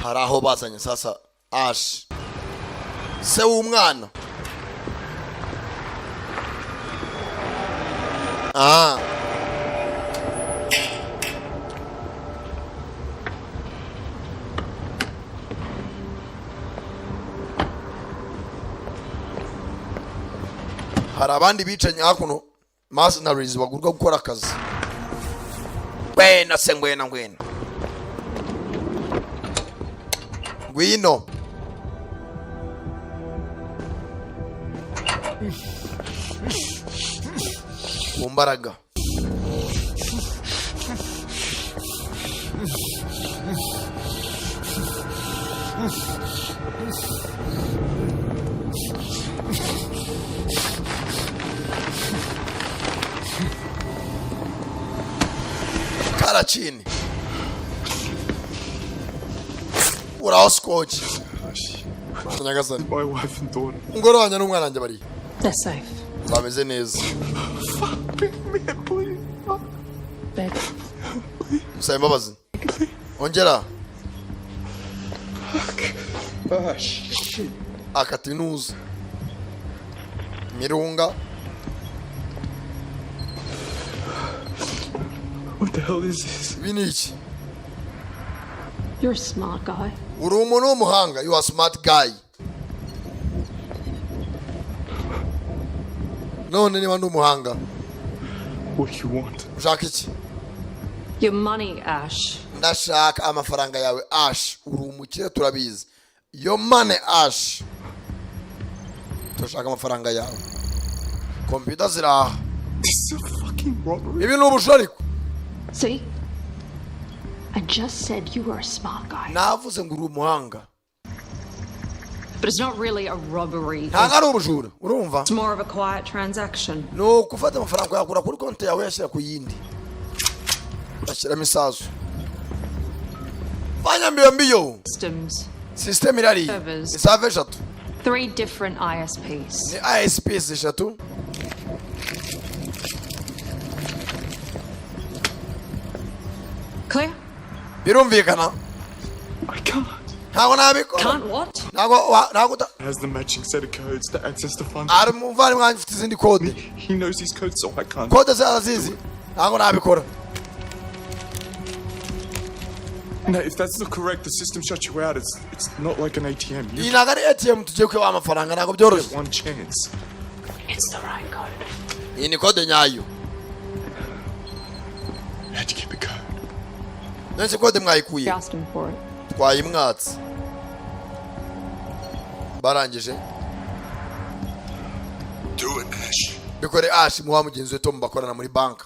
hari aho bazanye sasa Ash se w'umwana hari abandi bicanye hakuno mercenaries bagurwa gukora akazi ngwena se ngwena ngwino mu mbaraga kara chini uraho scotch nyagasani My wife and daughter. ngoro wanya n'umwana wanjye bari They're safe. bameze neza Babe. musaba imbabazi ongera akatinuza mirunga. What the hell is this? Biniki. You're a smart guy. Uri umuntu w'umuhanga. You are a smart guy. None niba ndi umuhanga. What do you want? Ushaka iki? Your money, Ash. Ndashaka amafaranga yawe Ash. Uri umukire turabizi. Your money Ash. Turashaka amafaranga yawe. Computer ziraha. This is a fucking robbery. Ibi ni ubushariko. See? I just said you were a smart guy. Navuze ngo uri umuhanga. But it's not really a robbery. Ntabwo ari ubujura. Urumva? It's more of a quiet transaction. No, kufata amafaranga yakura kuri konti yawe yashyira ku yindi. Bashyiramo isasu. Fanya mbio mbio. Systems. System irari. Isave eshatu. 3 different ISPs. Ni ISPs eshatu. Clear? Birumvikana. I can't. Ntabwo nabikora. Can't what? Ntabwo Has the matching set of codes to access the funds. ari muvandimwe wanjye ufite izindi kode. He knows these codes, so I can't. Kode zarazizi. Ntabwo nabikora. No, if that's not correct, the system shuts you out. It's not like an ATM. You Iyi ntabwo ari ATM tugiye kwiba amafaranga ntabwo byoroshye. get one chance. It's the right code. Iyi ni kode nyayo. How'd you get the code? Nese kode mwayikuye. You asked him for it. Twayimwatse. Barangije. Do it, Ash. Bikore Ash muwa mugenzi we Tom bakorana muri bank.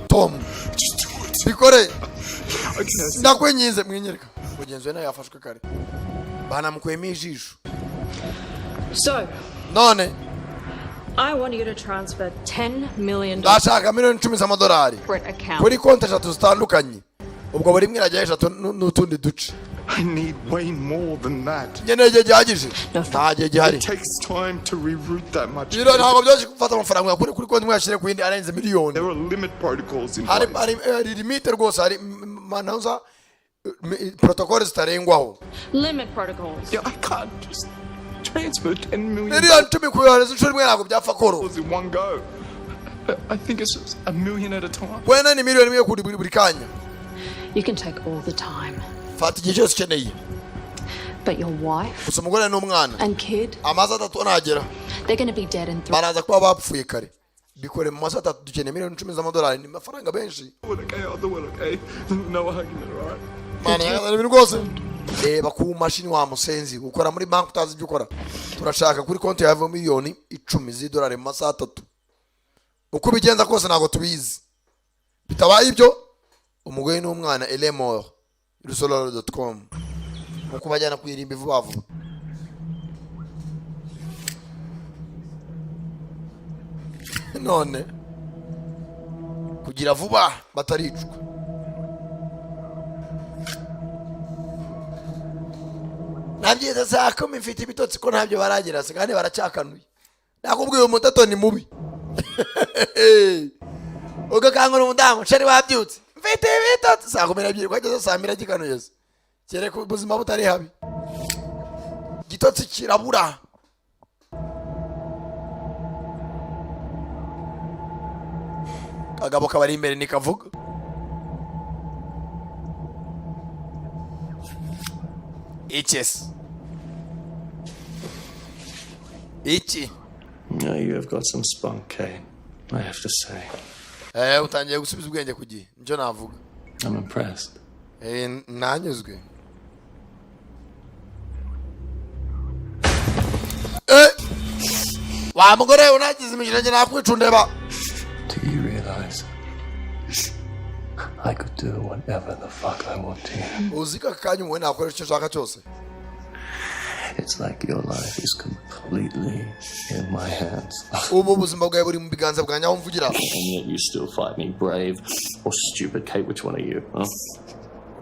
Tom. Just do it. Bikore. Okay. Ndakwenyinze mwinyereka. Mugenzi we nawe yafashwe kare. Banamukwema ijisho. So, None I want you to transfer $10 million ndashaka miliyoni 10 z'amadolari separate account. kuri konti eshatu zitandukanye. Ubwo buri imwe irajya eshatu n'utundi duce. I need way more than that. Nkeneye igihe gihagije. Nta gihe gihari. It takes time to reroute that much. Rero ntabwo byoroshye gufata amafaranga kuri konti imwe yashyire ku yindi arenze miliyoni. There are limit protocols in Hari place. limite rwose hari manauza protocol zitarengwaho. Limit protocols. Yeah, I can't just transfer $10 million Miliyoni 10 kuyohereza inshuro imwe ntabwo byapfa koro. in one go. I think it's just $1 million at a time. Wena ni miliyoni imwe kuri buri kanya. You can take all the time. Fata igihe cyose ukeneye. But your wife Gusa umugore n'umwana and kid, amazi atatu nagera they're going to be dead in 3. baraza kuba bapfuye kare. Bikore mu masaha atatu dukeneye miliyoni 10 z'amadolari ni amafaranga benshi. Okay, I'll do it, okay? No argument, alright? Mana yazana ibintu rwose. Reba ku mashini wa musenzi ukora muri bank utazi ibyo ukora. Turashaka kuri konti yawe miliyoni 10 z'idolari mu masaha atatu. Uko bigenza kose ntabwo tubizi. Bitabaye ibyo umugore n'umwana Elemor rusoloro.com uko bajyana kwirimba vuba vuba. None kugira vuba bataricwa. Nabyiza saa 10 mfite ibitotsi ko ntabyo baragera se kandi baracyakanuye. nakubwiye umuteto ni mubi. Ugakangura umudamu sheri wabyutse mfite bitatu saa 12 kwageze saa 2 gikano yose kereka ubuzima butari habi gitotsi kirabura. Kagabo kabari imbere nikavuga Ichi. No, you have got some spunk, Kate. I have to say. Utangiye gusubiza ubwenge kugiye. Njo navuga. I'm impressed. Nanyuzwe. Wa mugore unagize imijiranye nakwicundeba. Do you realize I could do whatever the fuck I want to? Uzika kanyu mwe nakora icyo nshaka cyose. It's like your life is completely in my hands. Ubu buzima bwawe buri mu biganza bwanjye aho mvugira. And yet you still fight me, brave or stupid, Kate. Which one are you? Huh?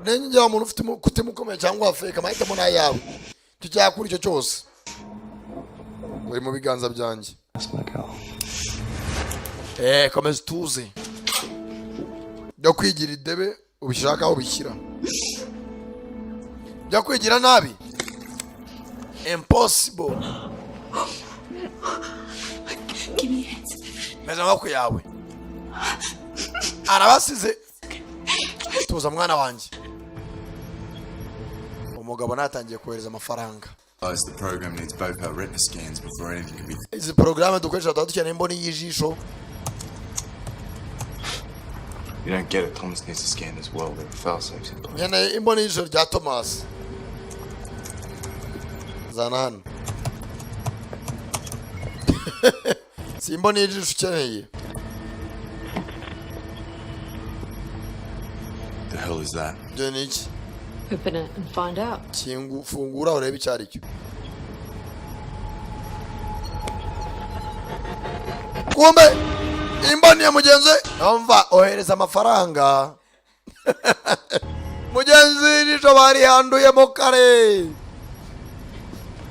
Nenjya umuntu ufite kutimukomeye cyangwa afeka amahitamo nayo yawe. Tucyakura icyo cyose. Uri mu biganza byanjye. That's my girl. Komeza tuze. Byo kwigira idebe ubishaka aho bishyira. Byo kwigira nabi. Impossible. Give me your hands. Meza amaboko yawe. Arabasize. Tuza mwana wanjye. Umugabo natangiye kohereza amafaranga. The program needs both our retina scans before anything can be. Izi program dukoresha dukeneye imboni y'ijisho. You don't get it. Thomas needs a scan as well. They're fail-safes in place. Nkeneye imboni y'ijisho rya Thomas. Zanan. Si imboni y'ijisho ukeneye. The hell is that? Jenich. Open it and find out. Fungura urebe icyo ari cyo. Kumbe imboni ya mugenzi umva ohereza amafaranga. Mugenzi nisho bari handuyemo kare.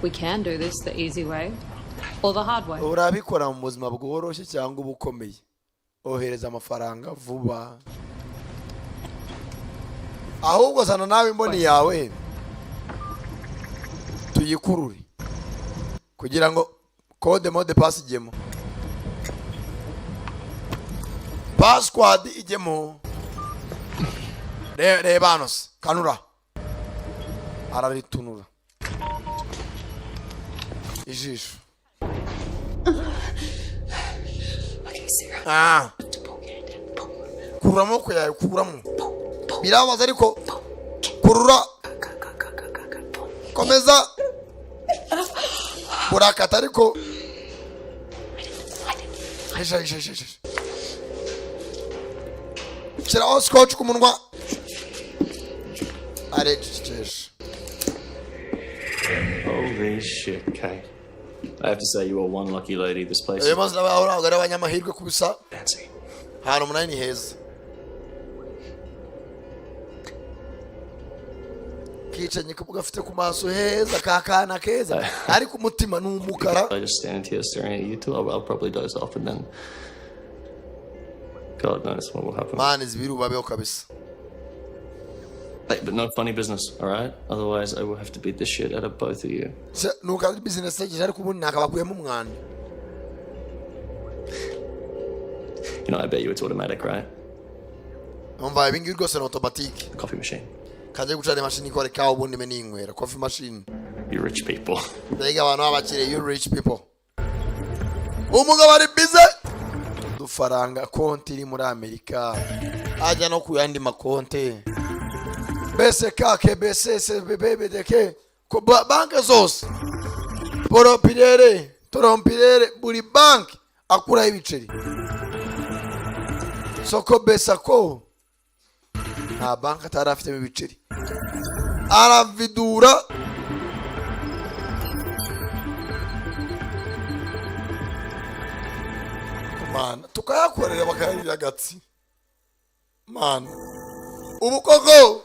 We can do this the easy way or the hard way. Urabikora mu buzima bworoshye cyangwa ubukomeye. Ohereza amafaranga vuba. Ahubwo sana nawe imboni yawe tuyikurure kugira ngo code mode pass ijyemo. Password ijyemo. Reba anos kanura araritunura ijisho. Kuramo ko yawe kuramo birabaza ariko kurura komeza urakata ariko shiraho scotch ku munwa arejeje. Holy shit, Kate. I have to say you are one lucky lady. This place. Maze nabahora agara abanyamahirwe kubisa. Fancy. Hano munani heza. Kicenye kubuga afite ku maso heza kakana keza ariko umutima n'umukara. I just stand here staring at you two. I'll probably doze off and then God knows what will happen. Man is biru babeho kabisa. But no funny business, all right? Otherwise, I will have to beat the shit out of both of you. Nuka business cyane ariko ubundi nakabakuyemo umwana. You know, I bet you it's automatic, right? Umva ibingi rwose na automatic. Coffee machine. Kaje gucana machine ikore kawo ubundi me ninywera coffee machine. You rich people. Mbega abantu abakire you rich people. Umugabo ari busy. Dufaranga konti iri muri Amerika. Ajya no kuyandi makonte. BSK, KBSS, BBDK, banke zose. Poropirere, torompirere, buri banki akura ibiceri. Soko Besako. Nta banki atarafite ibiceri. Aravidura. Man, tukayakorera bakayarira gatsi. Man. Ubu koko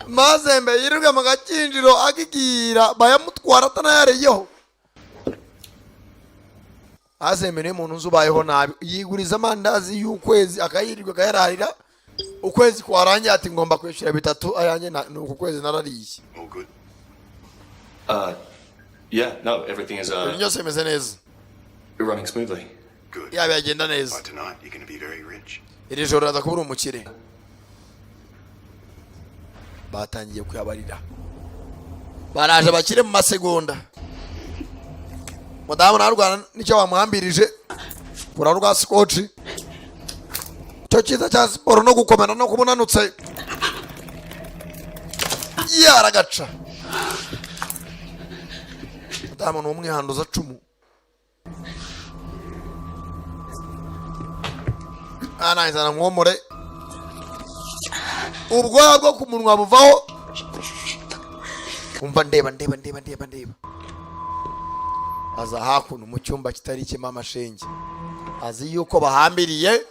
Mazembe yirirwe mu gakinjiro akigira bayamutwara atanayareyeho. azemere umuntu uzubayeho nabi yiguriza amandazi y'ukwezi akayirirwa akayararira ukwezi kwarangiye ati ngomba kwishyura 3 ayanjye nuko kwezi narariye. All good. Yeah, no, everything is byose meze neza. running smoothly. Good. Yabe yagenda neza. By tonight, you're going to be very rich. Iri joro azakubura umukire. Batangiye kuyabarira. Baraje bakire mu masegonda. Mudamu narwana nicyo bamuhambirije. Kurarwa scotch. Cyo kiza cya siporo no gukomera no kubunanutse. Yaragaca. Mudamu n'umwihanduza cumu. Izana mwomore. Ubwoya bwo ku munwa buvaho. Umva ndeba. Aza hakuno mu cyumba kitari cye mama shenge. Azi yuko bahambiriye.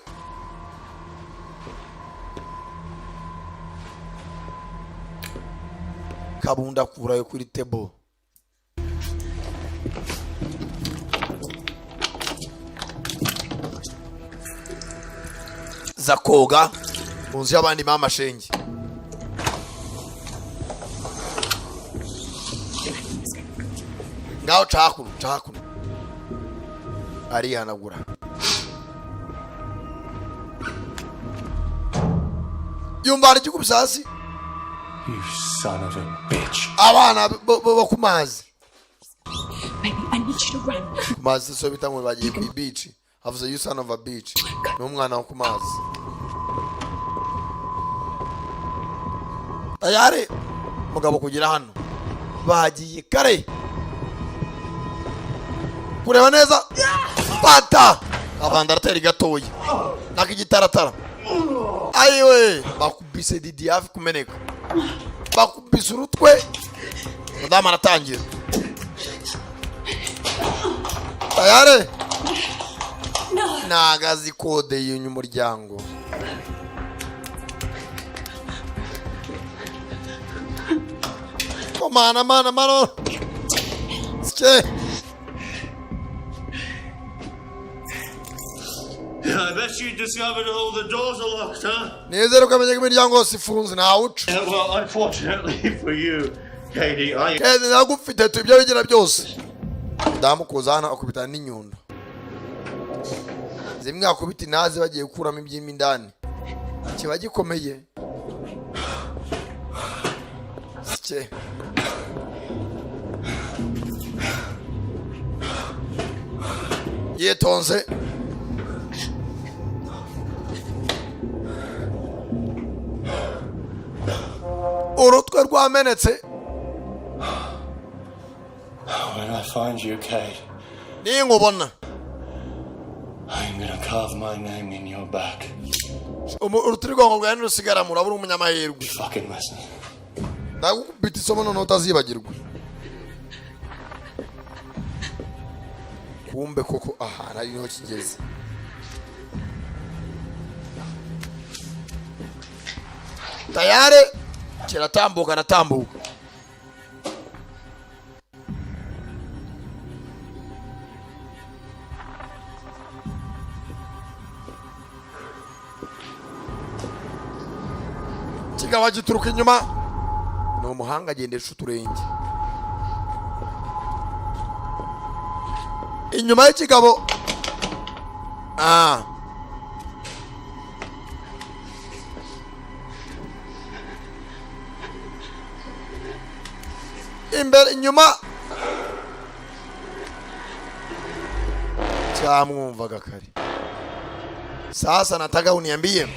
Kabunda kurayo kuri table. Zakoga munzi y'abandi mama shenge. Ngaho cakuno arihanagura. Yumva ari kikubisasi. You son of a bitch. Abana bo kumazi. Baby, I need you to run. Kumazi so bitamwe bagiye ku beach. Avuze you son of a bitch. N'umwana wo kumazi. Tayari mugabo kugira hano. Bagiye kare. Kureba neza. Pata. Abandarateri gatoyi. Nakigitaratara. Ayiwe bakubise Didi hafi kumeneka. Bakubise urutwe. Mudamu aratangira. Tayari. Nagazi kode y'umuryango. Mana. Sike. I bet you discovered all the doors are locked, huh? Nezero kamenye imiryango yose ifunze nta uca. Well, unfortunately for you, Katie, Katie nagufite tubyo bigira byose. Damu kozana akubita n'inyundo. Zimwe akubita naze bagiye kuramo ibyimba indani. Kiba gikomeye. Sike. Yetonze. Urutwe rwamenetse. When I find you, Kate, Ningubona. I'm gonna carve my name in your back. Urutirigongo rwa rusigara murabura umunyamahirwe. Fucking listen. Ndagukubita isomo none utazibagirwa. Kumbe koko aha nari no kigeze. Tayari kiratambuka natambuka. Kigaba gituruka inyuma. Ni umuhanga agendesha uturenge. Inyuma y'ikigabo. Imbere inyuma. Cyamwumvaga kare. Sasa nataka uniambie.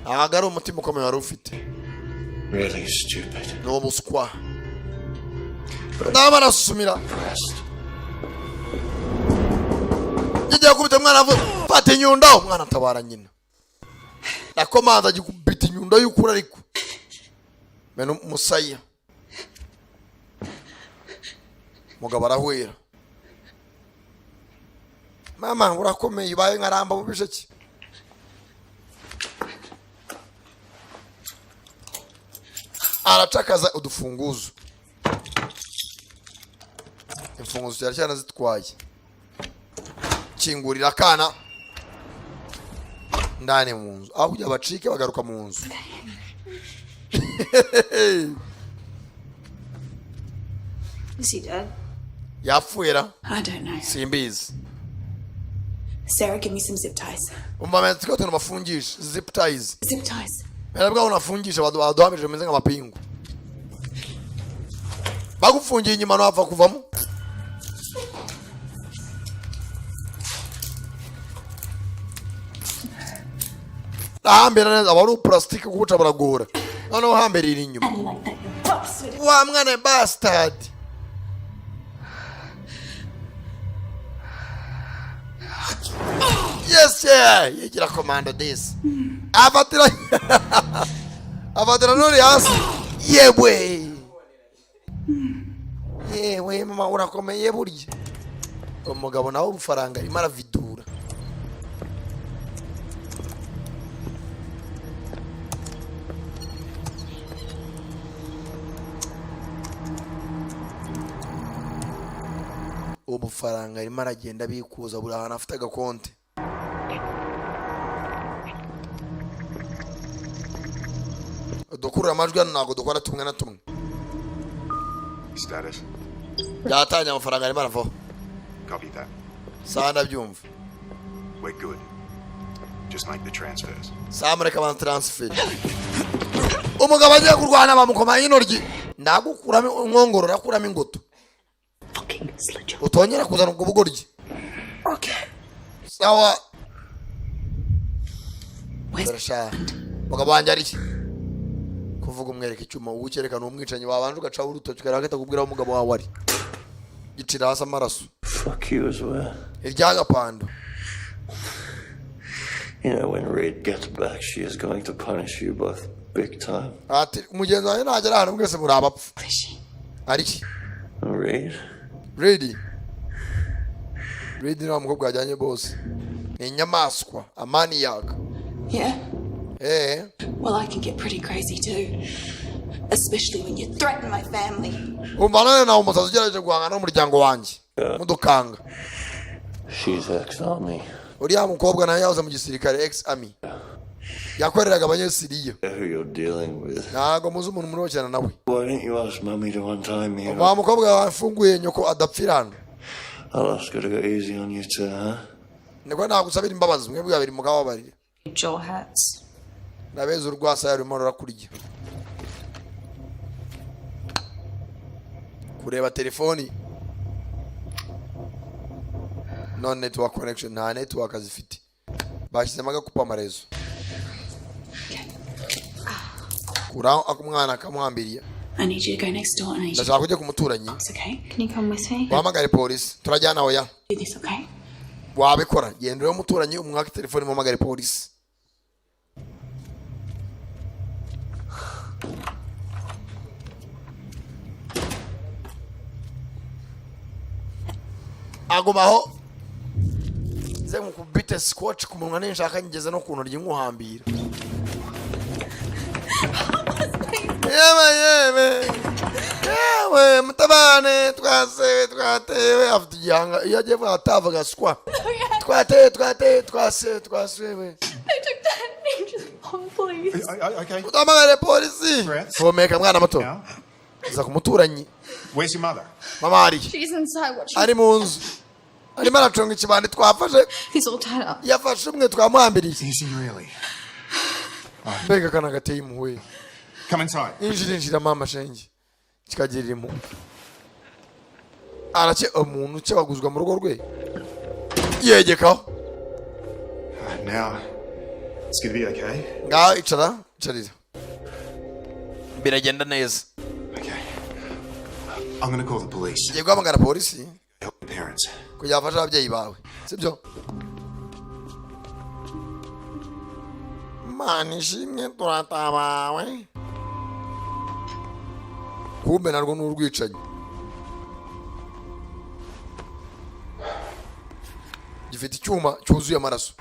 Agaro umutima ukomeye wari ufite. Really stupid. No muswa. Ndaba nasusumira. Ngiye kubita mwana avu fata inyundo umwana tabara nyina. Nakomanza gikubita inyundo y'ukura ariko. Meno musaya. Mugabo arahwera. Mama urakomeye baye nkaramba mu bisheki. Aracakaza udufunguzo. Imfunguzo cyane zitwaye. kingurira akana ndani mu nzu aho kujya bacike bagaruka mu nzu. Is he dead? Yapfuye ra? I don't know. Simbizi. Sarah, give me some zip ties. Umva twese tunabafungisha zip ties. Zip ties. Merabwa unafungisha baduhamije meze nk'amapingu. Bagufungiye inyuma no hava kuvamo. Ahambere neza abari plastic kubuca baragora. Noneho hambere iri inyuma. Wa mwana bastard. Yes, yeah. Yigira commando this. Avatira nuri hasi. Yewe. Yewe mama urakomeye burya. Umugabo nawe ubufaranga arimo aravidura. Ubufaranga arimo aragenda bikuza buri ahantu afite agakonte. Dukurura amajwi hano ntabwo dukora tumwe na tumwe. Status. Yatanye amafaranga arimo aravaho. Copy that. Saa ndabyumva. We're good. Just make the transfers. Saa mureka abantu transfer. Umugabo agiye kurwana bamukoma y'intoryi. Ndagukuramo inkongoro nakuramo ingoto. Utongera kuzana ubwo bugoryi. Okay. Sawa. Barasha. Mugabo wanjye ari kuvuga umwereka icyuma uwukerekana umwicanyi wabanje ugaca urutoki karagata kubwira umugabo wawe ari. Gicira hasa amaraso. Fuck you as well. Iryaga pando. You know, when Reed gets back, she is going to punish you both big time. Ati umugenzi wawe nagera hano mwese muri abapfu. Ari Reed? Ready. Ready ni umukobwa wajyanye boss. Ni inyamaswa, amani yaga. Yeah? Eh. Well, I can get pretty crazy too. Especially when you threaten my family. Umbana na umusazi ugerageje guhangana n'umuryango wanjye. Mudukanga. She's ex-army. Uriya mukobwa nawe yahoze mu gisirikare ex-army. Yakoreraga abanyesiriya. Who you're dealing with. Ntago muzi umuntu muri cyane nawe. Why didn't you ask mommy to one time me? Wa mukobwa wafunguye nyoko adapfira hano. I'll ask her to go easy on you too, huh? Niko nagusabira imbabazi mwebwe babiri mugabo barire. Jaw hats. Nabeze urwasa yarimo rurakurya. Kureba telefoni. No network connection, nta network azifite. Bashyizemo agakupa amarezo. Kuraho akumwana akamwambiriye. I need you to go next door and I need you. Ndashaka kujya kumuturanyi. Okay? Can you come with me? Wahamagare polisi. Turajyana hoya. Do this, okay? Wabikora. Genda rero umuturanyi umwaka telefoni muhamagare polisi. Agumaho. Ze mukubite scotch ku munwa n'inshaka ngeze no kuntu ry'inkuhambira. Yewe mutabane twatewe afite igihanga iyo agiye atavuga swa. Twasewe. I took that ninja's mom, please. Okay. Utamagare polisi. Homeka mwana muto. Za kumuturanyi. Where's your mother? Mama ari. She's inside watching. Ari mu nzu. Arimo aracunga ikibandi twafashe. He's all tied up. Yafashe umwe twamwambiriye. Is he really? Mbega kana gateye impuhwe. Come inside. Injira mama shenge. Kikagirira impuhwe. Arace umuntu cyabaguzwa mu rugo rwe. Yegekaho. Now, it's gonna be okay. Ngaho icarira. Biragenda neza. Okay. I'm gonna call the police. Ngiye guhamagara polisi. Help your parents. Kugira afashe ababyeyi bawe. Sibyo? Mani shimwe turatabawe. Kumbe narwo n'urwicanyi. Gifite icyuma cyuzuye amaraso.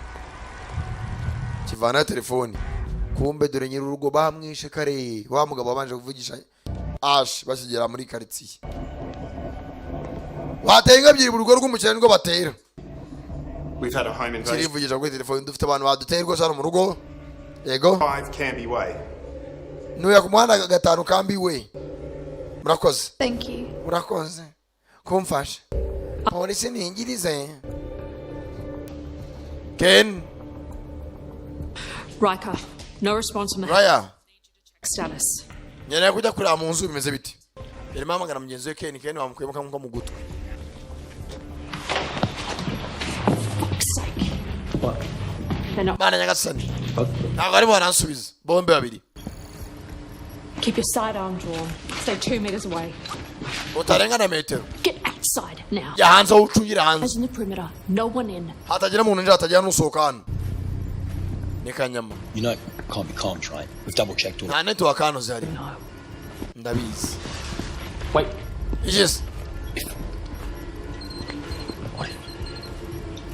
Kivana telefoni. Kumbe dore nyiri urugo bamwishe kare. Wa mugabo wabanje kuvugisha Ash bakigera muri quartier. Bateye inka ebyiri mu rugo rw'umukene ngo batera. We've had a home invasion. kirivugisha kuri telefone dufite abantu baduteye rwose hano mu rugo yego 5 Canby Way. nuya ku muhanda gatanu Canby Way murakoze Thank you. murakoze kumfasha polisi ningirize Ken Riker, no response from the Raya status. nyene kujya kureba mu nzu bimeze biti yarimo amagana mugenzi we Ken wamukwemuka mu gutwi Mana nyagasani ntabwo arimo baransubiza bombe babiri Keep your sidearm drawn. Stay 2 meters away. utarengana metero Get outside now. jya hanze aho ucungire Eyes hanze in the perimeter. No one in. hatagira umuntu nje hatagira n'usohoka hano ni kanyama You know, can't be comms, right? We've double checked all. nta network hano zihari ndabizi Wait. yes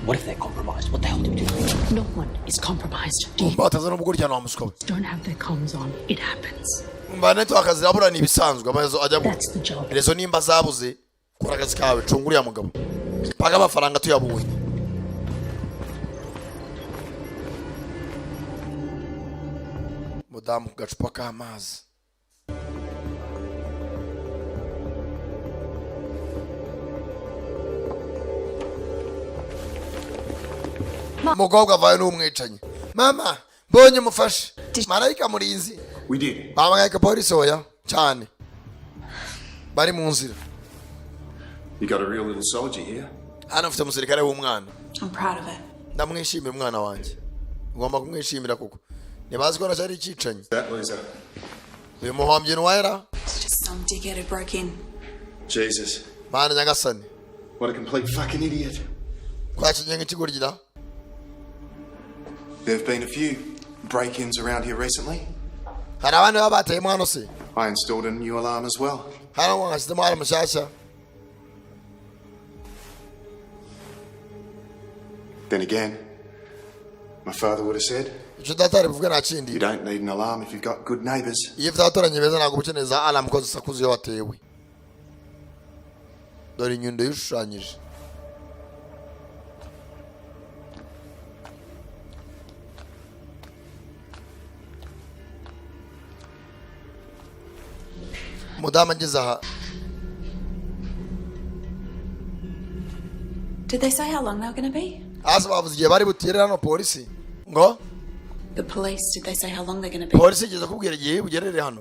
What if they're compromised? What the hell do we do? No one is compromised. bataza no gukurikirana wa muswa we Don't have their comms on. It happens. mba network zirabura ni ibisanzwe amahezo ajya mu That's the job. rezo nimba zabuze kora akazi kawe cunga uriya mugabo paga amafaranga tuyabonye mudamu ku gacupa k'amazi umukobwa avaye n'umwicanyi mama mbonye mufashe marayika murinzi We did. bahamagaye polisi oya cyane bari mu nzira You got a real little soldier here. hano mfite umusirikare w'umwana I'm proud of it. ndamwishimiye umwana wanjye ngomba kumwishimira kuko ntibazi ko nacyari icyicanyi That loser. uyu muhombyi ntiwera It's just some dickhead who broke in. Jesus. mana nyagasani What a complete fucking idiot. twakigenga ikigoryi There have been a few break-ins around here recently. hari abandi baba bateyemo hano se I installed a new alarm as well. hano ngo nkashyizemo hari mushyashya Then again, my father would have said, icyo data ari buvuge nta kindi you don't need an alarm if you've got good neighbours. iyo ufite abaturanyi beza ntabwo uba ukeneye za alamu ko zisakuza iyo watewe dore inyundo yishushanyije umudamu ageze aha Did they say how long they were going to be? hasi bavuze igihe bari butire hano polisi ngo The police, did they say how long they're going to be? polisi igeze kubwira igihe bugerere hano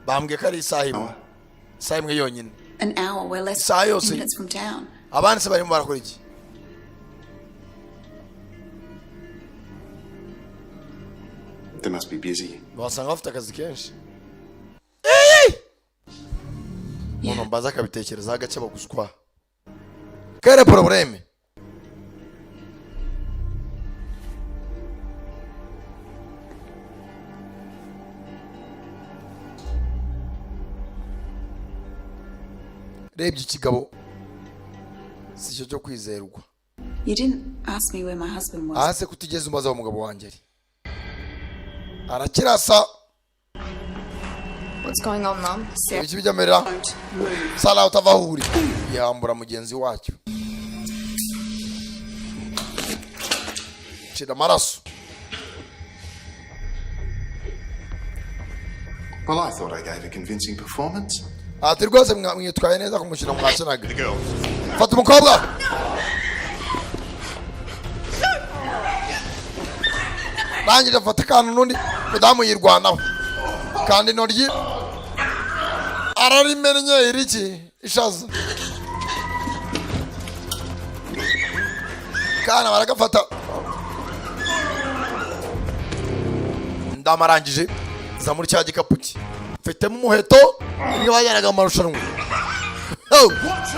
bambwiye ko ari isaha imwe isaha imwe yonyine An hour. We're less Isaha than yose. minutes from town. abandi se barimo barakora iki They must be busy. basanga bafite akazi kenshi umuntu mbaza akabitekerezaho agace baguswa kere probleme rebye ikigabo si cyo cyo kwizerwa You didn't ask me where my husband was. ahase kutigeze umbaza umugabo wanjye ari arakirasa What's going on, Mom? ibiki bijyamerera sala utava aho uri yambura mugenzi wacyo shira amaraso Well, I thought I gave a convincing performance. ati rwose mwitwaye neza ku mukino mwakinaga fata umukobwa nanjye ndafata akantu n'undi mudamu yirwanaho kandi intoryi ararimennye iriki ishaza kana baragafata ndamarangije za muri cya gikapu cye mfitemo umuheto imwe bajyanaga mu marushanwa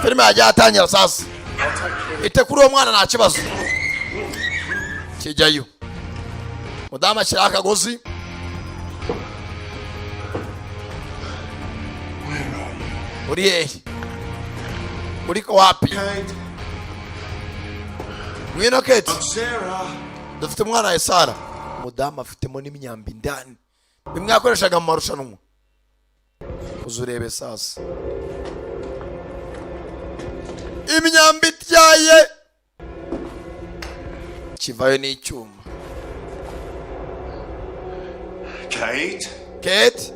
filime yajya atangira sasa ite kuri uwo mwana nta kibazo kijyayo mudamu ashyiraho akagozi uri hehe uri wapi ngwino Kate dufite umwana wa Sara mudamu afitemo n'imyambi indani bimwe yakoreshaga mu marushanwa uzurebe sasa imyambi ityaye kivayo n'icyuma. Kate? Kate?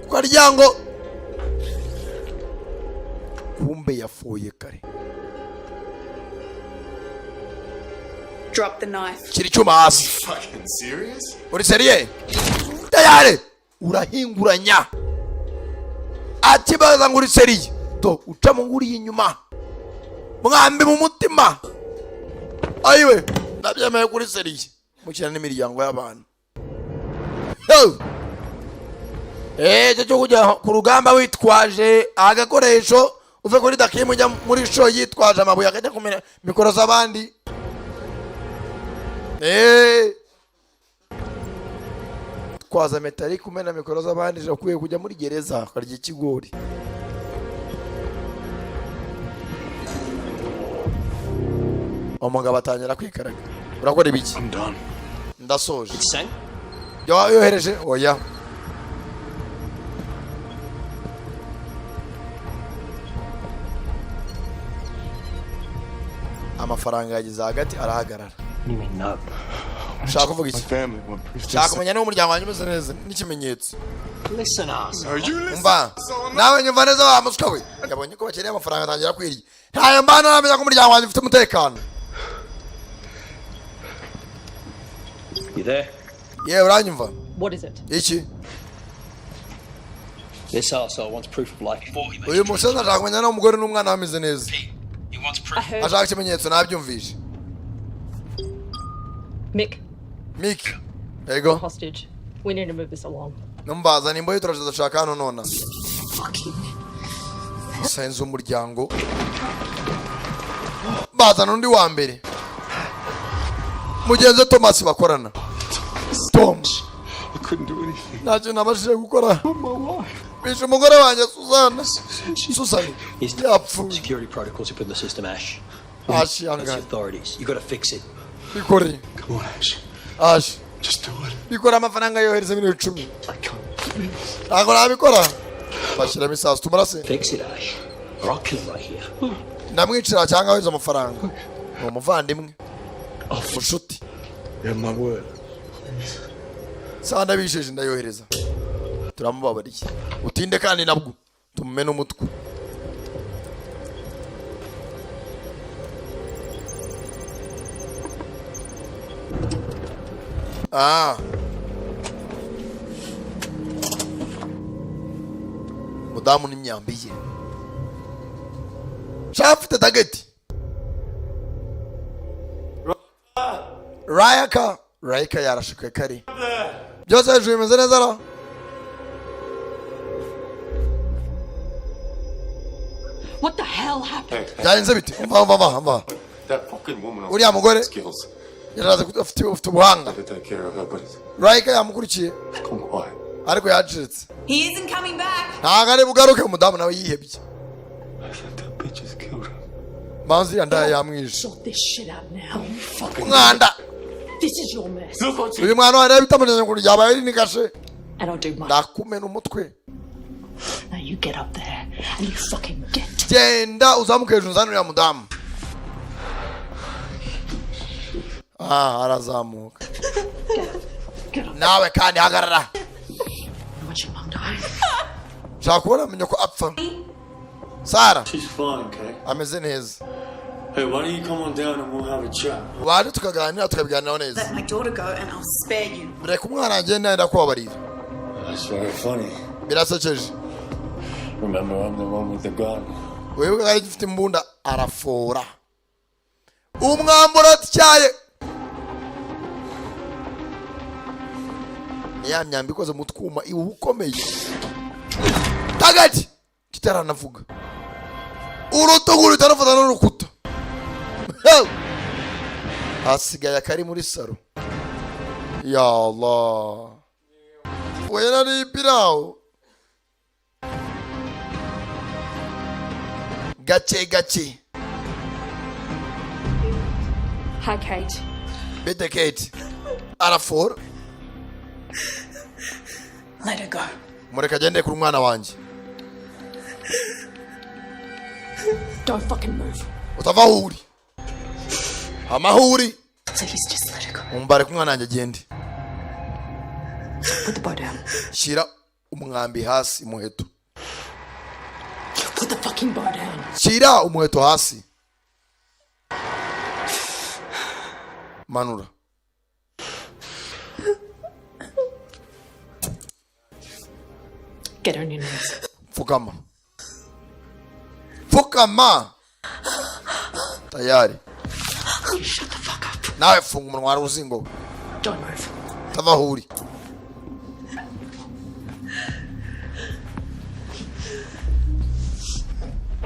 kwa ryango kumbe yafuye kare. Drop the knife. Kiri cyuma hasi. Fucking serious? Uri seriye? Tayari. Urahinguranya. Atibaza nguri seriye. To uca mu nguri inyuma. Mwambi mu mutima. Ayiwe, ndabyamaye kuri seriye. Mukira n'imiryango y'abantu. Yo! Cyo kujya ku rugamba witwaje agakoresho uve kuri dakimu ujya muri show yitwaje amabuye akajya kumena mikoro z'abandi. Twaza metali kumena mikoro z'abandi je kuye kujya muri gereza akarya ikigori. Omugabo atangira kwikaraga. Urakora ibiki? I'm done. Ndasoje. Insane? Yohereje oya. Amafaranga yagize hagati arahagarara. Shaka kuvuga iki? Shaka kumenya n'umuryango wanyu umeze neza n'ikimenyetso. Listen us. Umva. Nawe nyumva neza wa muswa we. Yabonye ko bakeneye amafaranga atangira kwirya. Ntayo mbana namenya ko umuryango wanyu ufite umutekano. You there? Yeah, uranyumva? What is it? Iki? This arsehole wants proof of life before he makes Uyu musaza ashaka kumenya n'umugore n'umwana bameze neza. He wants proof. Ashaka ikimenyetso nabyumvishe. Mick. There you go. Hostage. We need to move this along. Numbaza nimbo yitorashaka shaka hano nona. Senze umuryango. Baza nundi wa mbere. Mugenze Thomas bakorana. Tom. I couldn't do anything. Nacyo nabashije gukora. Bishe umugore wanjye Susana. Susana. Yapfu. Security protocols you put in the system, Ash. Ash, That's the yanga. authorities. You gotta fix it. Bikore. Come on, Ash. Ash. Just do it. Bikora amafaranga yohereza miliyoni 10. Ntabwo nabikora. Bashira misasu tumurase. Fix it, Ash. Or I'll kill right here. Ndamwicira cyangwa wiza amafaranga. Ni umuvandimwe. Mushuti. You have my word. Sanda bisheje ndayohereza. Turamubabariye. Utinde kandi nabwo tumumena umutwe. Mudamu n'imyambi ye. Shafite tageti. Rayaka yarashuke kare. Byose hejuru bimeze neza ra? What the hell happened? Byagenze bite? Mva. That fucking woman. Uriya mugore Skills. yaraza afite ubuhanga. To take care of her, but Rayaka yamukurikiye. come on. Ariko yacitse. He isn't coming back. Ntago ari bugaruke umudamu nawe yihebye. That bitch is killed her. Manzi yandaye yamwishe. Sort this shit out now. Mwanda. This is your mess. Uyu mwana wari bitamunye ngo yabaye ni kashe. And I'll do mine. Ndakumena umutwe. Now you get up there and you fucking get. Genda uzamuke hejuru uzanira mudamu. Arazamuka. Nawe kandi hagarara. Watch your mom die. Shaka kubona amenye ko apfa. Sara. She's fine, okay? Ameze neza. Hey, why don't you come on down and we'll have a chat? Waje tukaganira tukabiganiraho neza. Let my daughter go and I'll spare you. Reka umwana agenda yenda kubabarira. That's very funny. Birasekeje. Remember, I'm the one with the gun. Wewe kari gifite imbunda arafora. Umwambura atyaye. Ya myambi ikoze mu twuma iwe ukomeye. Tagati kitaranavuga. Urutugu rutarafata n'urukuta. Asigaye akari muri saro. Ya Allah. Wera ni pirao. Gache. Hi, Kate. Bete Kate. Arafor. Let her go. mureka agende kuri umwana wanjye. Don't fucking move. Utava aho uri. Amahuri. Please just let her go. Mumbare ku mwana wanjye agende. Put the bow down. Shira umwambi hasi umuheto. Put the fucking bow down. Shira umuheto hasi. Manura. Get on your knees. Fukama. Fukama. Tayari. Shut the fuck up. Nawe funga umunwa wa ruzingo. Don't move. Tava aho uri.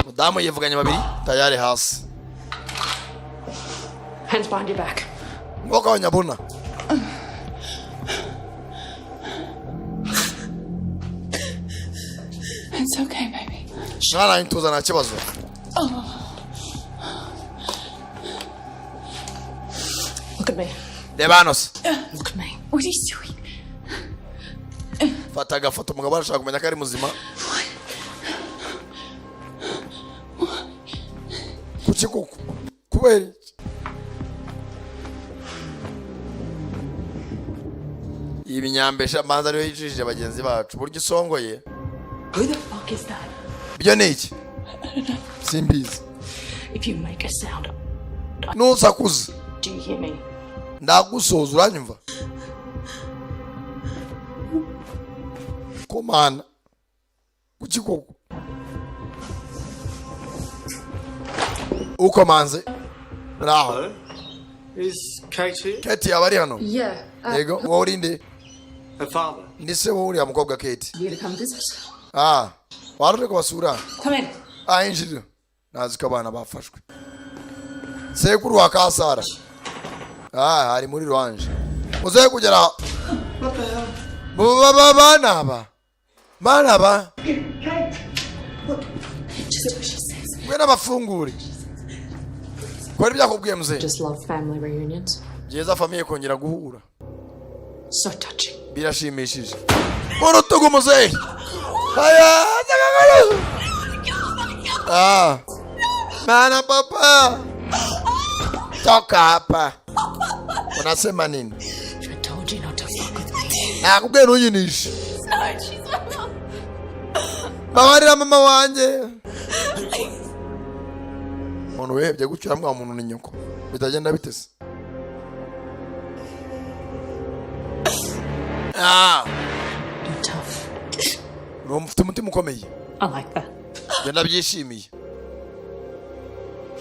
Mudamu yivuganye babiri tayari hasi. Hands behind your back. Ngoka wanyabuna. It's okay, baby. Mwana intuza nta kibazo. Look at me. Debanos. Look at me. What are you doing? Fata agafoto umugabo arashaka kumenya ko ari muzima. Kuki kuko kubera ibinyambesha manza ariyo yicishije bagenzi bacu buryo isongoye. Who the fuck is that? Byo ni iki? Simbizi. If you make a sound, Nusakuza. do you hear me? Ndagusoza uranyumva? Komana. Kuki koko? Uko manze? Raho. Is Katie? Katie abari hano? Yeah. Yego, wowe uri nde? Her father. Ndi se wowe uriya mukobwa Katie. You gonna come visit? Waruje kubasura? Come in. Injira. Nazi ko abana bafashwe. Sekuru wa Kasara. Ari muri Rwanje. Uzaye kugera. Bana ba. Just do what she says. Gwena bafungure. Kwari byakubwiye muze. Just love family reunions. Jeza famiye kongera guhura. So touching. Birashimishije. Urutugu muze. Haya, zakagalo. Mana papa. Toka hapa. Unasema nini? I told you not to fuck with me. Nakubwiye ntuyinishe. No, she's my mom. Babarira mama wanje. Umuntu wehebye gucyura mwa muntu ni nyoko. Bitagenda bitese. You're tough. Mufite umutima ukomeye. I like that. Genda byishimiye.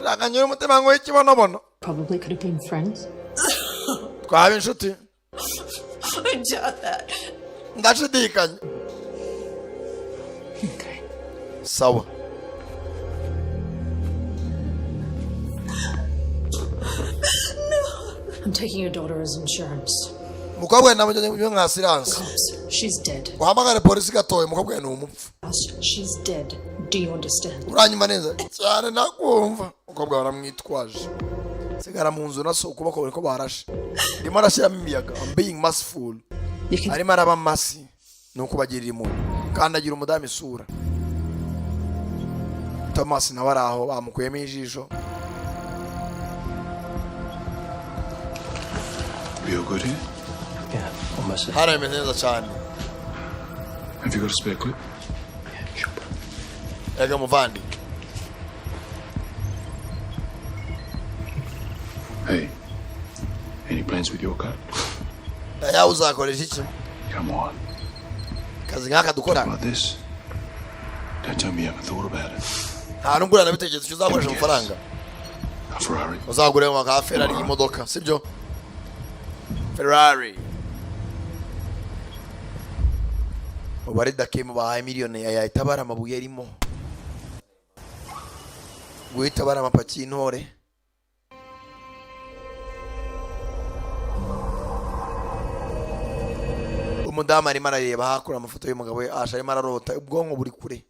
Shaka nyura umutima ngo ikibonobono. Probably could have been friends. Twaba inshuti. I doubt that. Ndashidikanya. Okay. Sawa. I'm taking your daughter as insurance. Mukobwa namujye nka silence. She's dead. Uhamagare polisi gatoye mukobwa ni umupfu. She's dead. Do you understand? Uranyuma neza cyane nakumva. Mukobwa baramwitwaje. Sigara mu nzu naso ukuboko bari ko barashe. Ndimo arashyiramo imiyaga. I'm being merciful. Arimo araba masi. Nuko bagirira impuhwe. Kandi agira umudamu isura. Thomas nawe araho bamukuyemo ijisho. You good here? Yeah, almost there. Hano imeze neza cyane. Have you got a spare clip? Yeah, sure. Ega muvandi. Hey, any plans with your cut? Ya uzakoresha iki? Come on. Kazi ngaka dukora. About this? Don't tell me you haven't thought about it. Nta nungura nabitekerezo cyo uzakoresha amafaranga. A Ferrari. Uzagure mu ka Ferrari y'imodoka, sibyo? Ferrari. Ubari dakemo bahaye miliyoni ya itabara amabuye arimo. Guhitabara amapaki y'intore. Umudamu arimo arareba hakura amafoto y'umugabo we arimo ararota ubwonko buri kure.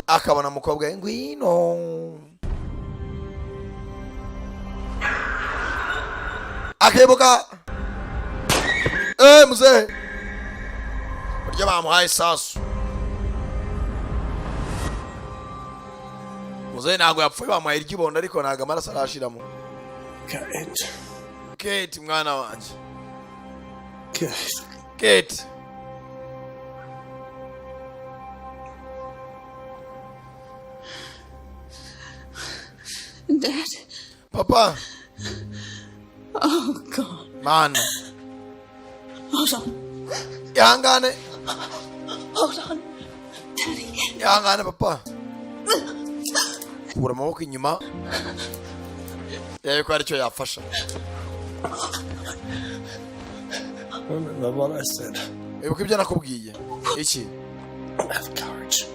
Akabona umukobwa we ngwino. Akebuka. muzehe buryo bamuhaye isasu. Muzehe ntabwo yapfuye, bamuhaye iry'ibondo ariko ntabwo amaraso arashiramo. Kate mwana wanje. Kate. Dad. Papa. Oh God. Man. Hold on. Ihangane. Hold on. Daddy. Ihangane papa. Kura amaboko inyuma. Yawe ko aricyo yafasha. Remember what I said. Ibuka ibyo nakubwiye. Iki? Have courage.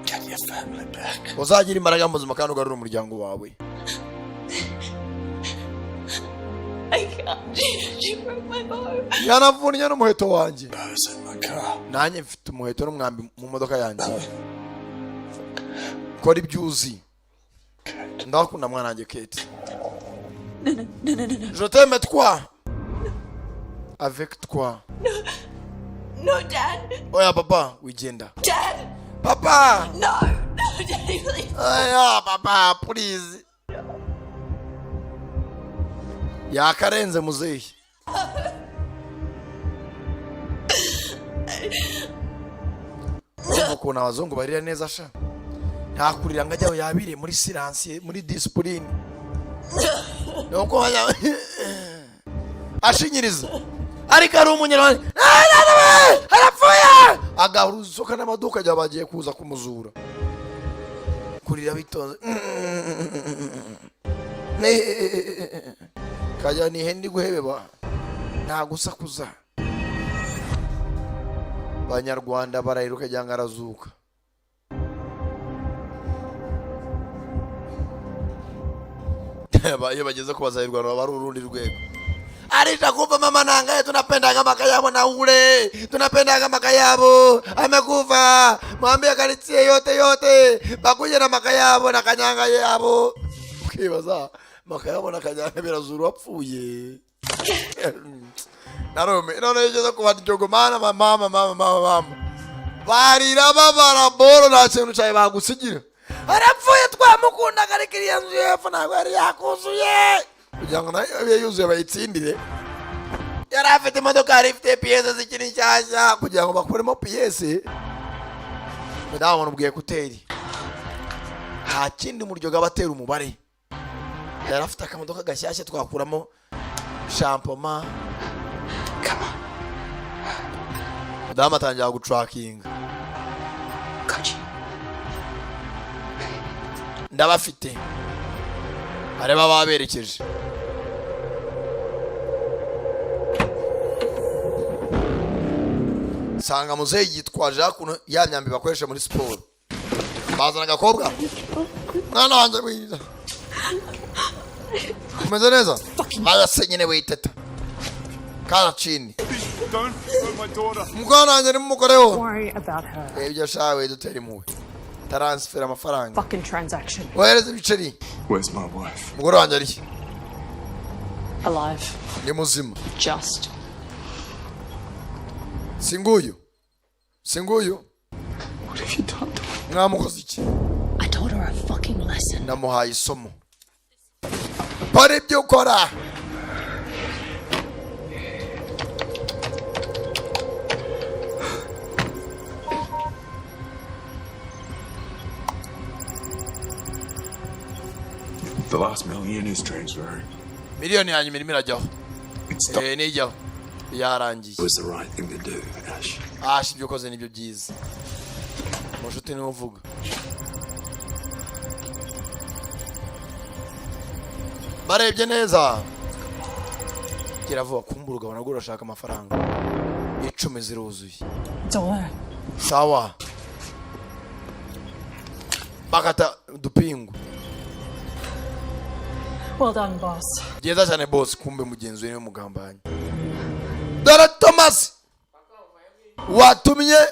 Get your family back. Uzagira imbaraga mu buzima kandi ugarura umuryango wawe. I can't. She broke my bow. Yanavunnye n'umuheto wanjye. Bow's in my car. Nanjye mfite umuheto n'umwambi mu modoka yanjye. Kora ibyo uzi. Ndakunda mwana wanjye Kate. No. Je t'aime toi. Avec toi. No, Dad. Oya papa, wigenda. Dad. Papa. No, Daddy, please. Oya papa, please. Yakarenze muzehe. Ukuntu abazungu barira neza sha. Ntakurira ngo ajyaho yabire muri silence, muri discipline. Nuko ashinyiriza. Ariko ari umunyarwanda. Arapfuye. Agaruzuka n'amaduka ajya bagiye kuza kumuzura. Kurira bitonze. Kajya ni hendi guhebeba. Nta gusakuza. Banyarwanda barayiruka cyangwa arazuka. Iyo bageze ku bazayirwana baba ari urundi rwego. Alita kufa mama nangaye, tunapendaga maka yabo na ule. Tunapendaga maka yabo. Amekufa. Mwambie kalitie yote. Bakuje na maka yabo na kanyanga yabo. Ukibaza maka yabo na kanyanga birazuru wapfuye. Narome none yigeze ku batjogomana mama. Barira babara boro na kintu cyaye bagusigira. Arapfuye twamukunda karikiriya nzu yefu ntabwo yari yakuzuye. Kugira ngo nayo yuzuye bayitsindire. Yari afite imodoka yari ifite piyese zikiri nshyashya kugira ngo bakuremo piyese. Ndabona ubwiye kuteri. Nta kindi umuryoga batera umubare. Yari afite akamodoka gashyashya twakuramo shampoma. Madama atangira gutrakinga. Ndabafite. Areba baberekeje. Sanga muzehe yitwaje kuno ya myambi bakoresha muri siporo. Bazana gakobwa. Mwana wanje wiza. Kumeze neza? Baya senyene witeta. Kana chini. Don't hurt my daughter. Mukana wanje ni mukore wo. Worry about her. Ebyo shawe dutera impuhwe. Transfer amafaranga. Fucking transaction. Where's the bicheri? Where's my wife? Mugore wanje ari. Alive. Ni muzima. Just. Singuyu. What have you done to her? Mwamukoze iki? I told her a fucking lesson. Namuhaye isomo. Pare ibyo ukora. The last million is transferring. Miliyoni yanyu mirimo irajyaho. Nijyaho. Yarangiye. It was the right thing to do, Ash. Ash ibyo ukoze nibyo byiza. Mushuti niwe uvuga. Barebye neza. Kiravuga kumbura ugabana ngo urashaka amafaranga. 10 ziruzuye. Sawa. Bakata dupingu. Well done, boss. Jeza cyane boss, kumbe mugenzi we mugambanye. Dora Thomas. Watumye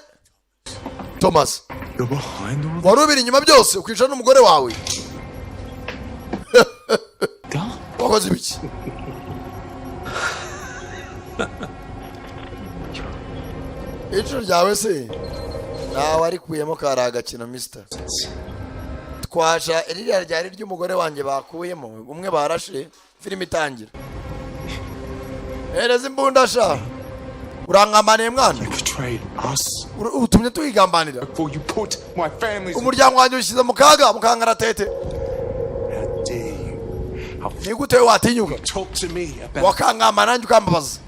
Thomas. You're behind all Warubira inyuma byose ukwicara n'umugore wawe. Wakoze ibiki? ijoro ryawe se nawe arikuyemo kari agakino mister. Twasha iriya ryari ry'umugore wanjye bakuyemo umwe barashe filime itangira. Hereza imbunda sha urangambaniye mwana. You betrayed us. Utumye tuyigambanira. Before you put my family's umuryango wanjye ushyize mu kaga mukangara tete. How dare you? Ni gute watinyuka? Talk to me about. Wakangamba nanjye ukambabaza.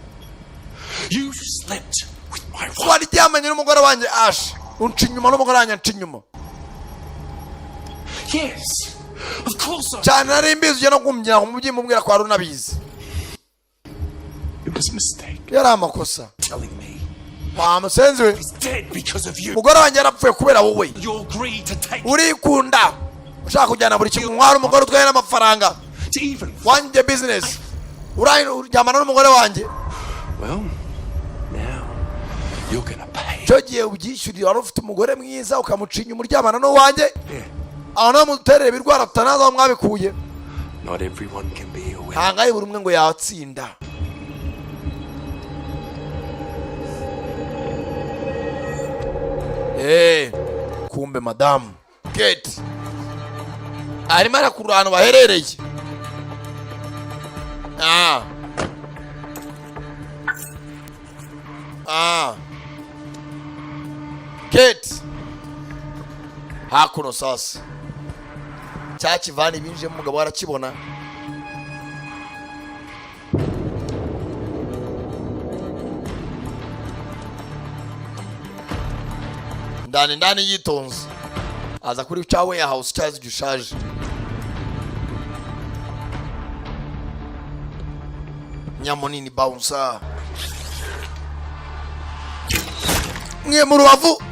You slept with my wife. Wari ryamanye n'umugore wanjye Ash. Unca inyuma n'umugore wanjye nca inyuma. Yes. Of course. Cyane nari mbizi ujya no kumbyina umubyeyi mubwira ko ari unabizi. It was a mistake. Yari amakosa. Telling me. Musenzi we. He's dead because of you. Umugore wanjye yarapfuye kubera wowe. You agreed to take. Urikunda. Ushaka kujyana buri kimwe mwari umugore utwaye n'amafaranga. To even. Wanjye business. Uryamana n'umugore wanjye. Well, now you're gonna pay. Cyo gihe ubyishyurira wari ufite umugore mwiza ukamucinya umuryamana n'uwanjye. Aho no muterere birwara tutanaza mwabikuye. Not everyone can be your winner. Hangaye buri umwe ngo yatsinda. Kumbe madamu Kate arimo arakurura ahantu baherereye. Kate hakuno sasa cya kivani binje mu mugabo arakibona. Ndani yitonze aza kuri cya warehouse cyazi gishaje. Nyamunini bouncer mwe mu rubavu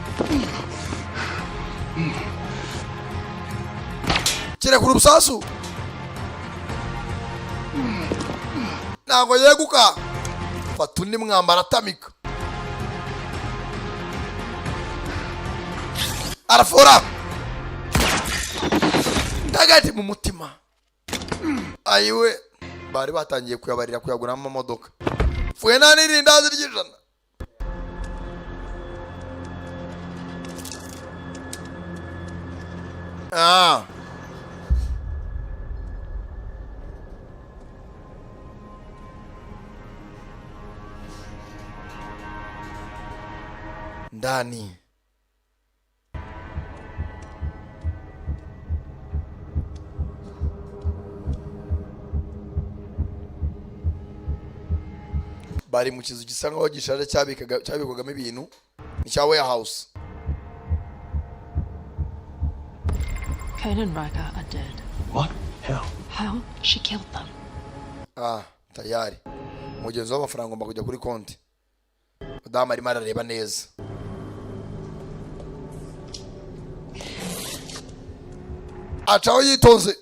kire ku rusasu ntabwo yeguka fata undi mwambara atamika arafora tagati mu mutima. Ayiwe bari batangiye kuyabarira kuyagura mu modoka. Fuye nani rindazi ry'ijana. Ndani bari mu kizu gisa nkaho gishaje cyabikwagamo ibintu. Ni cya warehouse. Kane and Riker are dead. What? How? How? She killed them. Tayari umugenzi w'amafaranga ngomba kujya kuri konti. Madamu arimo arareba neza. Acaho yitonze.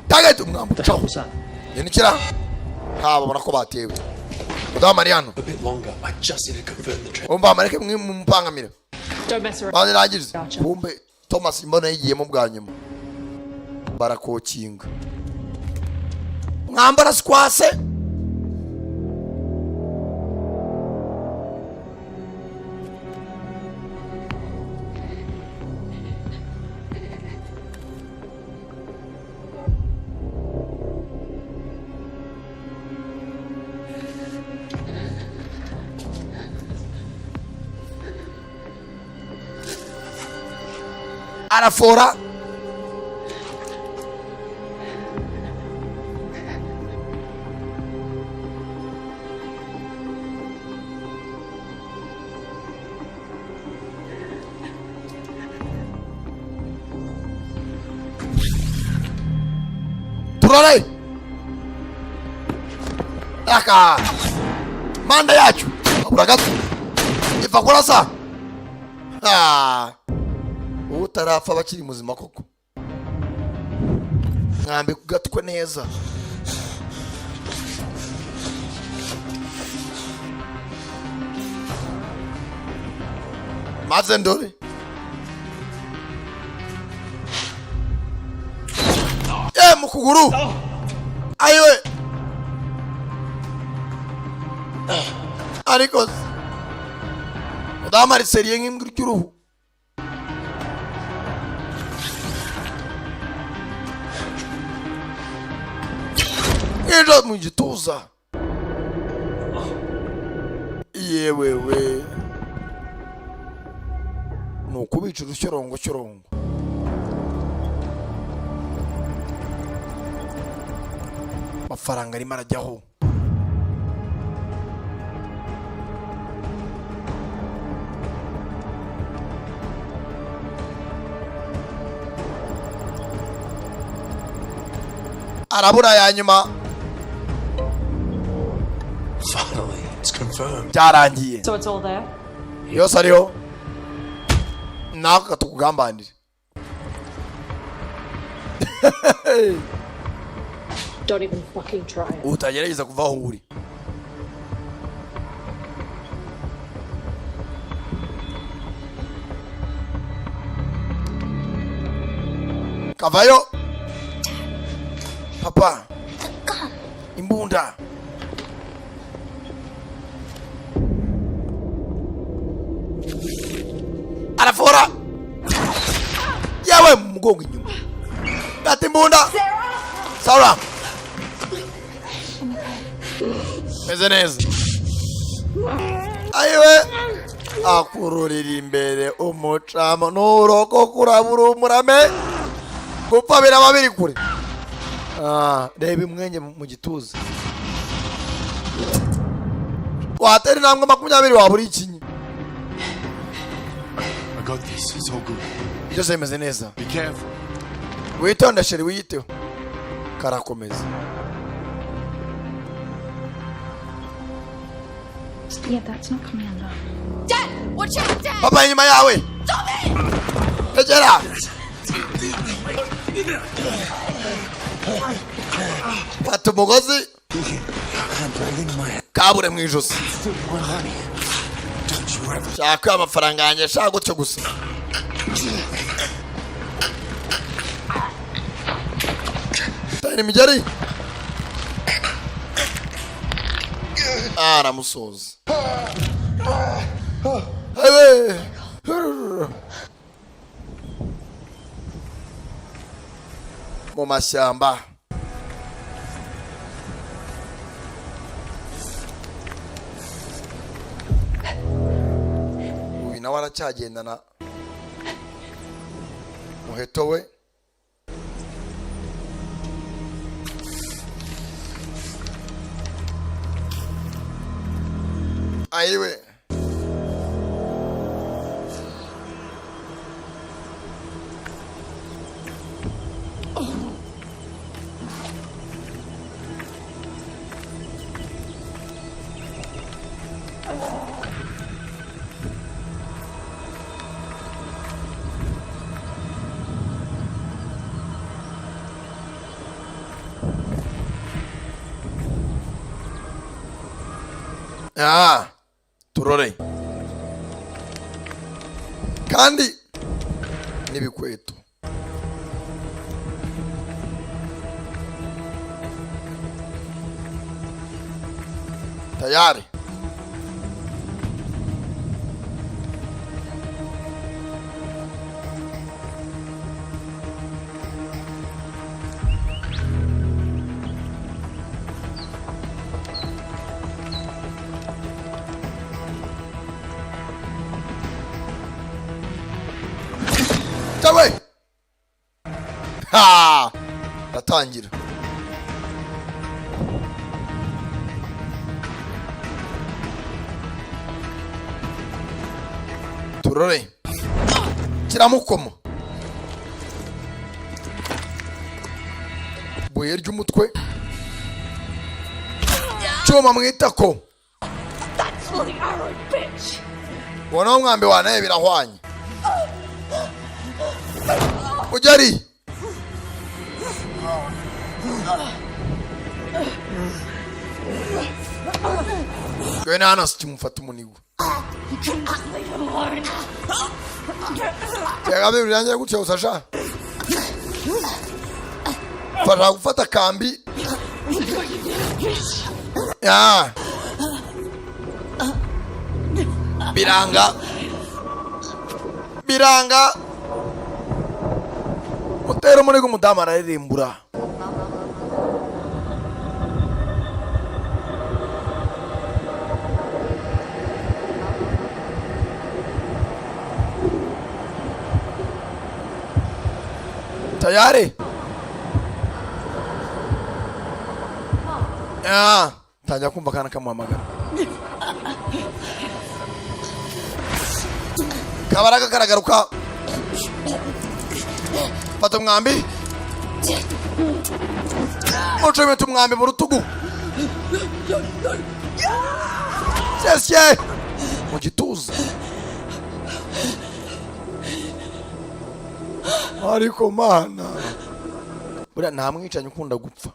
Tagati umwambu caho. Yenikira. Babona ko batewe. Madamu Mariano. A bit longer. I just need to confirm the trip. Umba mareke mumpangamira. Don't mess around. Bane nagize. Kumbe Thomas imbona yigiyemo bwa nyuma. Barakokinga. Mwambara squase. Arafora turare aka manda yacu uragato ifa kurasa utarapfa bakiri muzima koko mwambe kugatwe neza. maze ndore kuguru ayiwe ariko udamariseriye nk'imbwa ry'uruhu ejo mu gituza yewewe ni ukubica urusyorongo amafaranga arimo arajyaho arabura ya nyuma Finally, it's confirmed. byarangiye So it's all there? yose ariho nako tukugambanire Don't even fucking try it. utagerageza kuva aho uri kavayo papa imbunda arafora yawe mugongo inyuma gata imbunda Sarah meze neza ayiwe akururira imbere umucamo n'uroko kurabura umurame gupfa biraba biri kure reba imwenge mu gituza watera intambwe 20 wabura ikinyi I got this. It's all good. byose bimeze neza Be careful. witonde sheri wiyiteho karakomeza Yeah, that's not Commander. Dad! Watch out, Dad! papa inyuma yawe tegera fata umugozi kabure mu ijosi shaka amafaranga yanjye shaka gutyo gusa tani imigeri aramusoza mu mashyamba uyu nawe aracyagendana muheto we ayiwe turore kandi n'ibikweto tayari tawe ha batangira turore kiramukomo buye ry'umutwe cyuma mwitako ubona umwambi wanaye birahwanye ujari gwena hano sikimufata umunigo cyagabe birangira gutya usasha Fara gufata kambi. Ya. Biranga. Mutero muri gumudamu araririmbura. Tayari? Ya, tajya kumva kana kamuhamagara. Kabaraga karagaruka. Fata umwambi. Mucome tumwambi mu rutugu. Sesye. Mu gituza. Ariko mana. Buriya nta mwicanyi ukunda gupfa.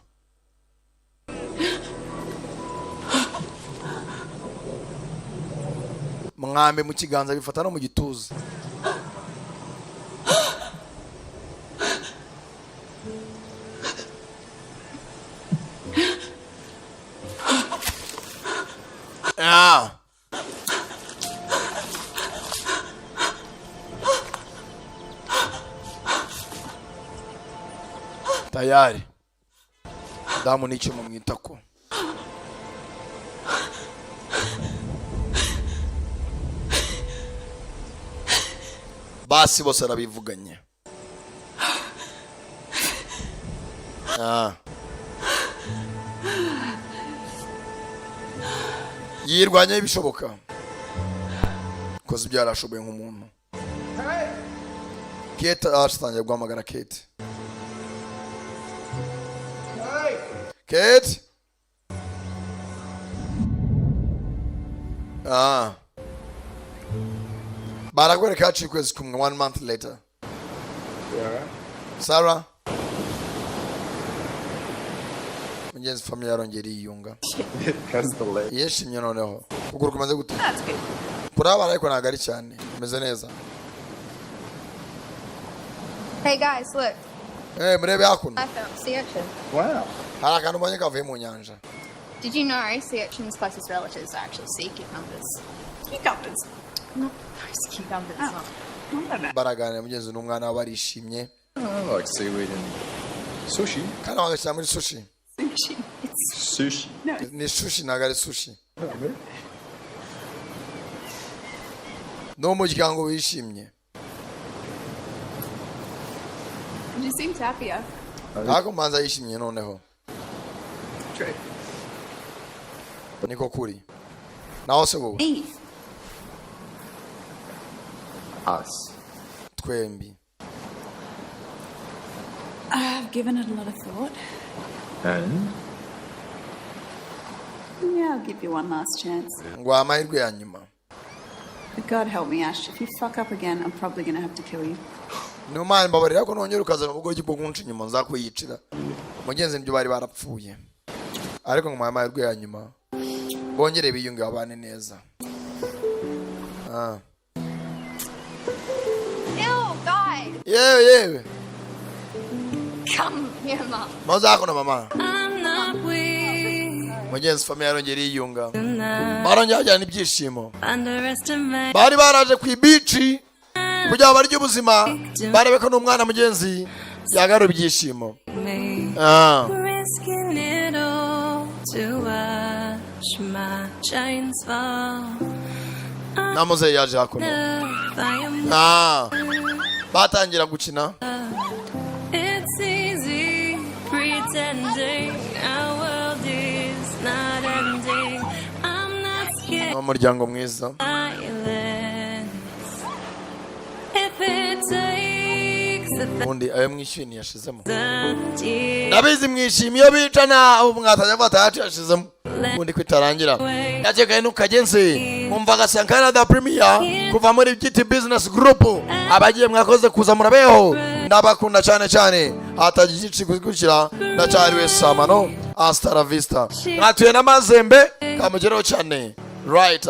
Mwambi mu kiganza bifata no mu gituza. Ah. Tayari. Damu nicho mu mwitako. Basi bose arabivuganye. Yirwanya ibishoboka. Koze byarashoboye nk'umuntu. Kate astangiye guhamagara Kate. Kate? Baragwere kachi kwezi kumwe 1 month later. Yeah. Sarah? Mugenzi family yarongera iyunga. That's the leg. Yeshimye noneho. Kuguru kumaze gute? Kuraba ariko nagari cyane. Meze neza. Hey guys, look. Murebe hakuno. I found sea urchin. Wow. Harakantu mbonye kavuye mu nyanja. Did you know sea urchins' closest relatives are actually sea cucumbers? Cucumbers? Not those cucumbers. Oh. Baraganira mugenzi n'umwana barishimye. I like seaweed and sushi. Kana wagashyira muri sushi. Sushi. It's Sushi. No. Ni sushi nagari sushi. No muryango wishimye. You seemed happier. Nako manza yishimye noneho. True. Niko kuri. Naho se wowe. Us. Twembi. I've given it a lot of thought. And? Yeah, I'll give you one last chance. Ngo amahirwe ya nyuma. But God help me, Ash. If you fuck up again, I'm probably going to have to kill you. No man babarira ko nongera ukazana ubugoryi bwo kunca inyuma nzakuyicira. Mugenzi nibyo bari barapfuye. Ariko ngo amahirwe ya nyuma. Bongere biyunge abane neza. Ew, guys. Yewe. Come here, Mom. Maza na mama. Mugenzi family yarongera iyunga. Barongera ajyana ibyishimo. Bari baraje ku beach kujya barya ubuzima. Barebe ko n'umwana mugenzi yagara ibyishimo. Namuze yaje hakuno. Batangira gukina. It's easy pretending our world is not ending. I'm not scared. Umuryango mwiza. If it takes Undi ayo mwishini yashizemo. Nabizi mwishimi yo bicana abo mwatanya batatu yashizemo. Undi kwitarangira. Yacekaye nukagenze. Mumvaga Sankara da Premier kuva muri GT Business Group. Abagiye mwakoze kuza murabeho. Ndabakunda cyane cyane. Atagici kugukira ndacariwe Samano. Hasta la vista. Natuye na Mazembe kamugeraho cyane. Right.